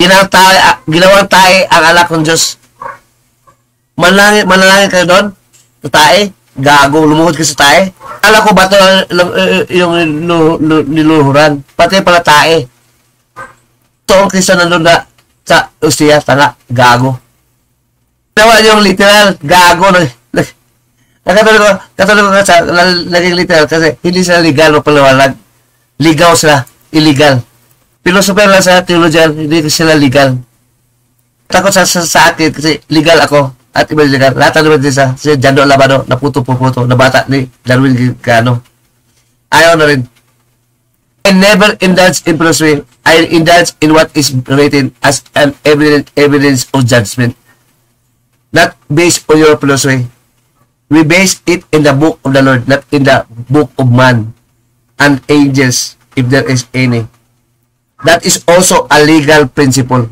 Ginawang tae ang anak ng Diyos. Manalangin kayo doon? Tae? Gago, lumuhod ka sa tae. Alam ko ba ito yung niluluhuran? Pati pala tae. Ito ang Kristo nandun na sa Ustia, tanga, gago. Nawa yung literal, gago. Katulog ko sa naging literal kasi hindi sila legal o paliwanag. Ligaw sila, illegal. Philosopher lang sa theologian, hindi sila legal. Takot sa akin kasi legal ako. At iba legal. Lahat naman din sa si Jando Labado na puto na bata ni Darwin Gano. Ayaw na rin. I never indulge in philosophy. I indulge in what is written as an evidence of judgment. Not based on your philosophy. We base it in the book of the Lord, not in the book of man and angels, if there is any. That is also a legal principle.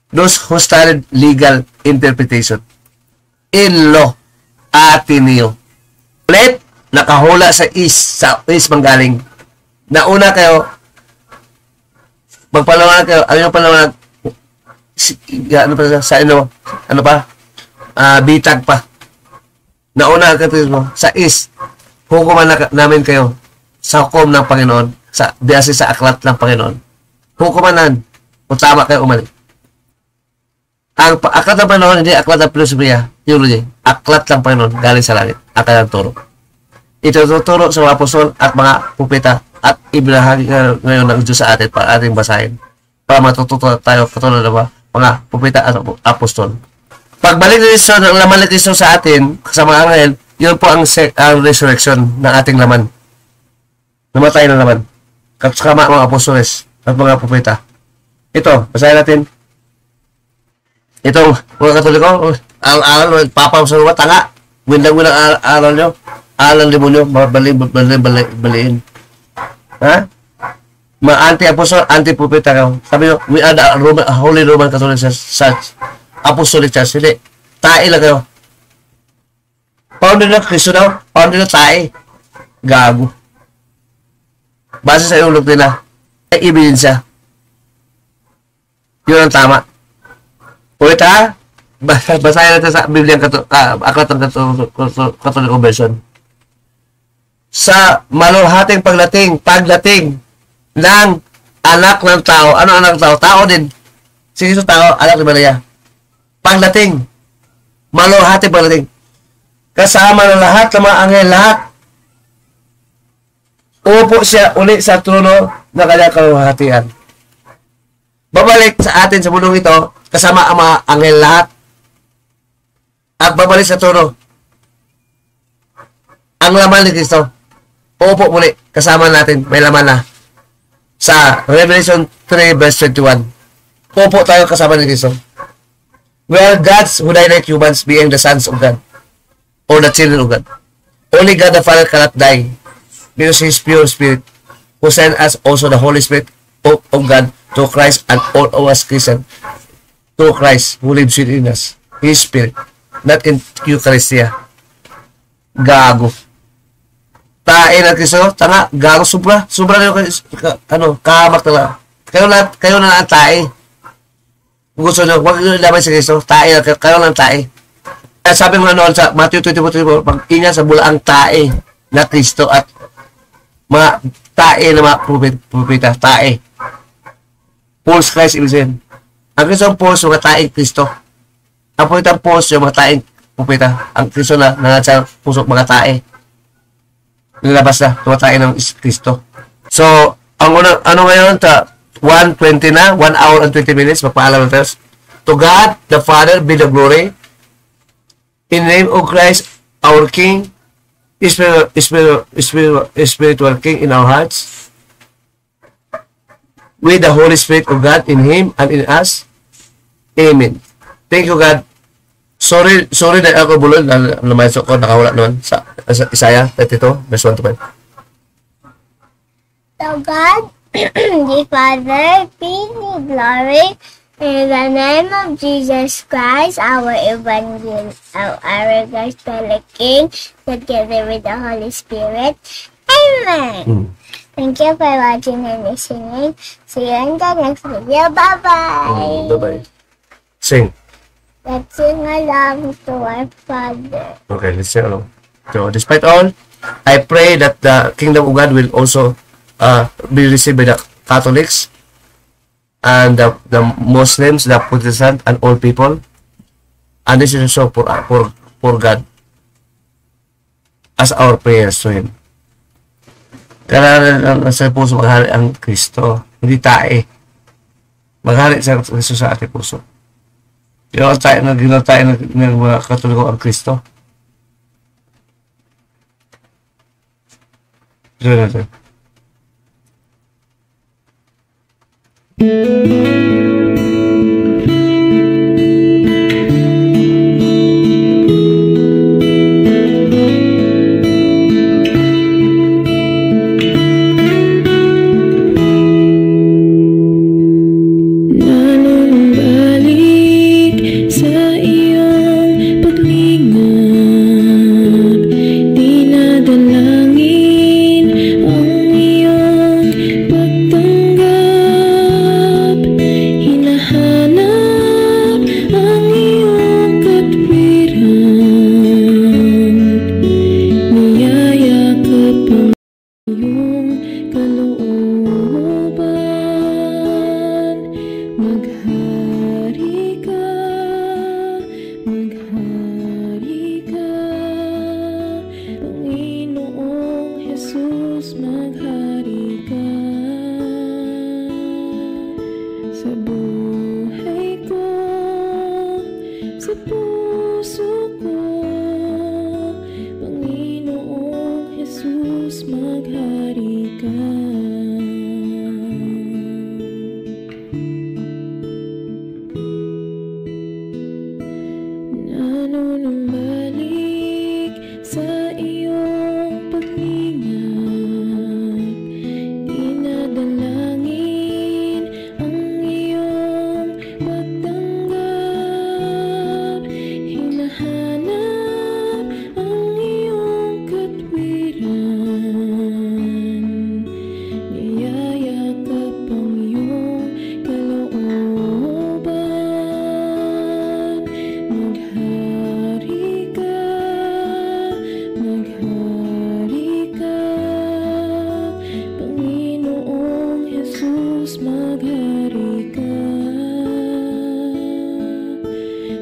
Those who studied legal interpretation in law, Ateneo. Ulit, nakahula sa manggaling. Nauna kayo, magpalawanag kayo, ano yung palawanag? Ano pa sa ano pa? Bitag pa. Nauna kayo sa hukuman namin kayo sa hukom ng Panginoon, sa biyasi sa aklat ng Panginoon. Hukumanan, kung tama kayo umalik. Ang aklat ng Panginoon, hindi aklat ng filosofiya, theology. Aklat ng Panginoon, galing sa langit. Aklat ng turo. Ito tuturo sa mga apostol at mga pupita at ibinahagi ngayon ng Diyos sa atin para ating basahin. Para matututo tayo katulad ng mga pupita at apostol. Pagbalik ng Kristo, ng laman ng Kristo sa atin, sa mga anghel, yun po ang resurrection ng ating laman. Namatay na laman. Kasama mga apostoles at mga pupita. Ito, basahin natin. Ito, mga katoliko, aral, papa sa luwa, tanga. Windang aral nyo. Aral ng demonyo, baliin. Ha? Mga anti-apostol, anti-pupita kayo. Sabi nyo, we are the Holy Roman Catholic Church. Apostolic Church. Hindi. Tae lang kayo. Founder na Kristo daw. Founder na tae. Gago. Base sa iyong doktrina, ay ebidensya. Yun ang tama. Ulit ha, basahin natin sa Biblia aklat ng Katoliko version. Sa maluhating pagdating ng anak ng tao. Ano anak ng tao? Tao din. Sige sa tao, anak ni Maria. Pagdating. Maluhating pagdating. Kasama ng lahat ng mga anghel, lahat. Upo siya uli sa trono na kanyang kaluhatian. Babalik sa atin sa mundong ito, kasama ang mga anghel lahat. At babalik sa trono. Ang laman ni Kristo. Uupo muli, kasama natin, may laman na. Sa Revelation 3 verse 21. Uupo tayo kasama ni Kristo. We are gods who die like humans, being the sons of God. Or the children of God. Only God the Father cannot die. Because He is pure spirit. who sent us also the Holy Spirit of God to Christ and all of us Christians to Christ who lives within us. His Spirit. Not in Eucharistia. Gago. Tae na Kristo, tanga, gago, sobra na yung, kahamak talaga. Kayo na ang tae. Kung gusto nyo, huwag nyo laban si Kristo, tae na, kayo lang tae. Kaya sabi mo noon sa Matthew 24, pag-ingat sa bulaang tae na Kristo at mga tae na mga propeta, tae. False Christ, ibig sabihin. Ang Kristo ang false, mga taeng Kristo. Ang propeta ang false, yung mga taeng propeta. Ang Kristo na nangat sa puso, mga tae. Nilabas na, mga tae ng Kristo. So, ang unang, ngayon, 1:20 na, 1 hour and 20 minutes, magpaalam na tayo. To God, the Father, be the glory. In the name of Christ, our King, spiritual King in our hearts, with the Holy Spirit of God in Him and in us. Amen. Thank you, God. Sorry na ako bulol na namayso ko, nakawala naman sa Isaiah 32, verse 1 to 5. So God, the Father, be the glory. In the name of Jesus Christ, our gospel King, together with the Holy Spirit. Amen. Thank you for watching and listening. See you in the next video. Bye-bye. Bye-bye. Sing. Let's sing along to our Father. Okay, let's sing along. So, despite all, I pray that the kingdom of God will also be received by the Catholics and the Muslims, the Protestant, and all people. And this is also for God as our prayers to Him. Kailangan sa puso maghari ang Kristo, hindi tae. Maghari sa Kristo sa ating puso. Ginawa tayo ng mga Katoliko ang Kristo. Ito natin.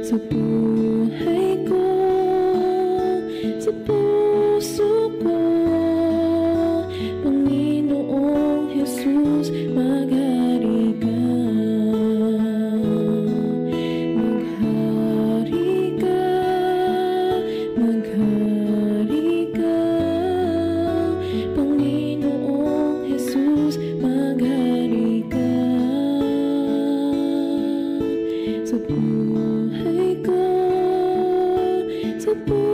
Sa buhay ko, sa buhay